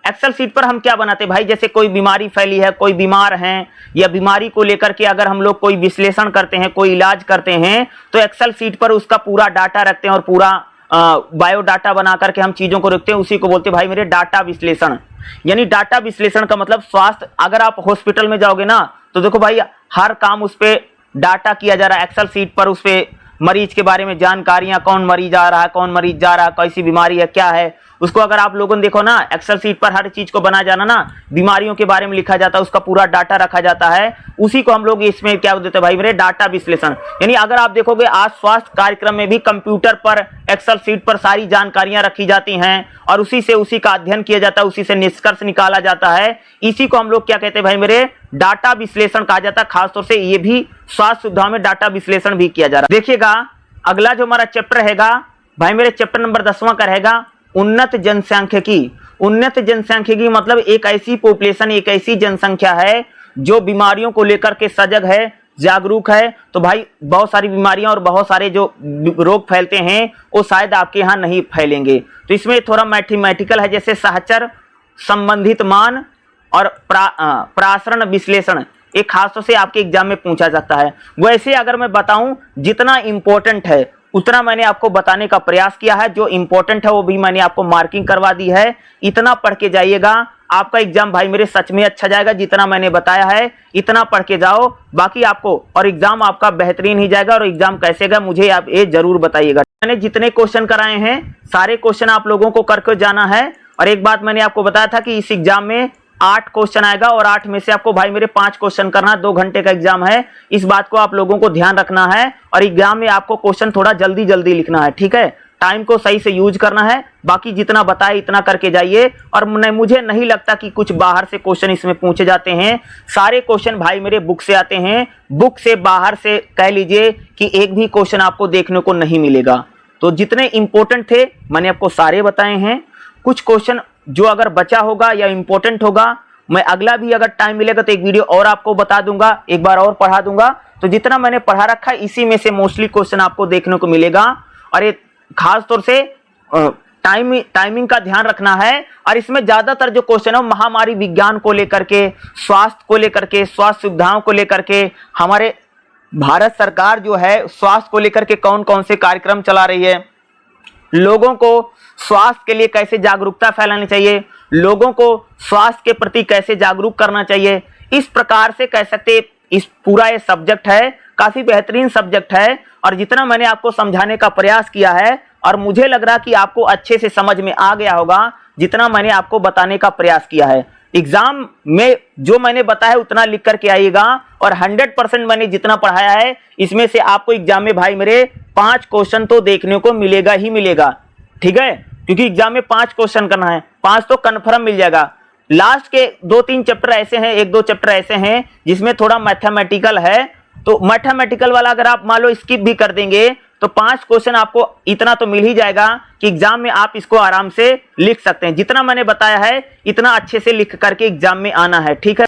एक्सेल शीट पर हम क्या बनाते हैं भाई, जैसे कोई बीमारी फैली है, कोई बीमार हैं, या बीमारी को लेकर के अगर हम लोग कोई विश्लेषण करते हैं, कोई इलाज करते हैं, तो एक्सेल शीट पर उसका पूरा डाटा रखते हैं और पूरा बायोडाटा बना करके हम चीजों को रखते हैं, उसी को बोलते हैं भाई मेरे डाटा विश्लेषण। यानी डाटा विश्लेषण का मतलब स्वास्थ्य, अगर आप हॉस्पिटल में जाओगे ना तो देखो भाई हर काम उस पर डाटा किया जा रहा है, एक्सेल शीट पर उस पर मरीज के बारे में जानकारियां, कौन मरीज आ रहा है, कौन मरीज जा रहा है, कैसी बीमारी है, क्या है, उसको अगर आप लोगों ने देखो ना, एक्सेल शीट पर हर चीज को बना जाना ना, बीमारियों के बारे में लिखा जाता है, उसका पूरा डाटा रखा जाता है, उसी को हम लोग इसमें क्या देते हैं भाई मेरे, डाटा विश्लेषण। यानी अगर आप देखोगे आज स्वास्थ्य कार्यक्रम में भी कंप्यूटर पर, एक्सेल शीट पर सारी जानकारियां रखी जाती हैं और उसी का अध्ययन किया जाता है, उसी से निष्कर्ष निकाला जाता है, इसी को हम लोग क्या कहते हैं भाई मेरे, डाटा विश्लेषण कहा जाता है। खासतौर से ये भी स्वास्थ्य सुविधाओं में डाटा विश्लेषण भी किया जा रहा है। देखिएगा अगला जो हमारा चैप्टर रहेगा भाई मेरे, चैप्टर नंबर 10वां का रहेगा उन्नत जनसांख्यिकी। उन्नत जनसांख्यिकी मतलब एक ऐसी पॉपुलेशन, एक ऐसी जनसंख्या है जो बीमारियों को लेकर के सजग है, जागरूक है। तो भाई बहुत सारी बीमारियां और बहुत सारे जो रोग फैलते हैं वो शायद आपके यहाँ नहीं फैलेंगे। तो इसमें थोड़ा मैथमेटिकल है, जैसे सहचर, संबंधित मान और प्रासरण विश्लेषण, एक खासतौर से आपके एग्जाम में पूछा जाता है। वैसे अगर मैं बताऊं जितना इंपॉर्टेंट है उतना मैंने आपको बताने का प्रयास किया है, जो इंपॉर्टेंट है वो भी मैंने आपको मार्किंग करवा दी है। इतना पढ़ के जाइएगा, आपका एग्जाम भाई मेरे सच में अच्छा जाएगा। जितना मैंने बताया है इतना पढ़ के जाओ, बाकी आपको और एग्जाम आपका बेहतरीन ही जाएगा। और एग्जाम कैसे गया मुझे आप ये जरूर बताइएगा। मैंने जितने क्वेश्चन कराए हैं सारे क्वेश्चन आप लोगों को करके जाना है। और एक बात मैंने आपको बताया था कि इस एग्जाम में 8 क्वेश्चन आएगा और 8 में से आपको भाई मेरे 5 क्वेश्चन करना, 2 घंटे का एग्जाम है। इस बात को आप लोगों को ध्यान रखना है और एग्जाम में आपको क्वेश्चन थोड़ा जल्दी जल्दी लिखना है, ठीक है। टाइम को सही से यूज करना है, बाकी जितना बताए इतना करके जाइए। और मुझे नहीं लगता कि कुछ बाहर से क्वेश्चन इसमें पूछे जाते हैं। सारे क्वेश्चन भाई मेरे बुक से आते हैं, बुक से बाहर से कह लीजिए कि एक भी क्वेश्चन आपको देखने को नहीं मिलेगा। तो जितने इंपॉर्टेंट थे मैंने आपको सारे बताए हैं। कुछ क्वेश्चन जो अगर बचा होगा या इंपॉर्टेंट होगा, मैं अगला भी अगर टाइम मिलेगा तो एक वीडियो और आपको बता दूंगा, एक बार और पढ़ा दूंगा। तो जितना मैंने पढ़ा रखा है इसी में से मोस्टली क्वेश्चन आपको देखने को मिलेगा। और ये खास तौर से टाइमिंग का ध्यान रखना है। और इसमें ज्यादातर जो क्वेश्चन है महामारी विज्ञान को लेकर के, स्वास्थ्य को लेकर के, स्वास्थ्य सुविधाओं को लेकर के, हमारे भारत सरकार जो है स्वास्थ्य को लेकर के कौन कौन से कार्यक्रम चला रही है, लोगों को स्वास्थ्य के लिए कैसे जागरूकता फैलानी चाहिए, लोगों को स्वास्थ्य के प्रति कैसे जागरूक करना चाहिए, इस प्रकार से कह सकते इस पूरा ये सब्जेक्ट है, काफी बेहतरीन सब्जेक्ट है। और जितना मैंने आपको समझाने का प्रयास किया है और मुझे लग रहा कि आपको अच्छे से समझ में आ गया होगा जितना मैंने आपको बताने का प्रयास किया है। एग्जाम में जो मैंने बताया उतना लिख करके आइएगा। और 100% मैंने जितना पढ़ाया है इसमें से आपको एग्जाम में भाई मेरे 5 क्वेश्चन तो देखने को मिलेगा ही मिलेगा, ठीक है। क्योंकि एग्जाम में 5 क्वेश्चन करना है, 5 तो कन्फर्म मिल जाएगा। लास्ट के 2-3 चैप्टर ऐसे हैं, 1-2 चैप्टर ऐसे हैं जिसमें थोड़ा मैथमेटिकल है, तो मैथमेटिकल वाला अगर आप मान लो स्किप भी कर देंगे तो 5 क्वेश्चन आपको इतना तो मिल ही जाएगा कि एग्जाम में आप इसको आराम से लिख सकते हैं। जितना मैंने बताया है इतना अच्छे से लिख करके एग्जाम में आना है, ठीक है।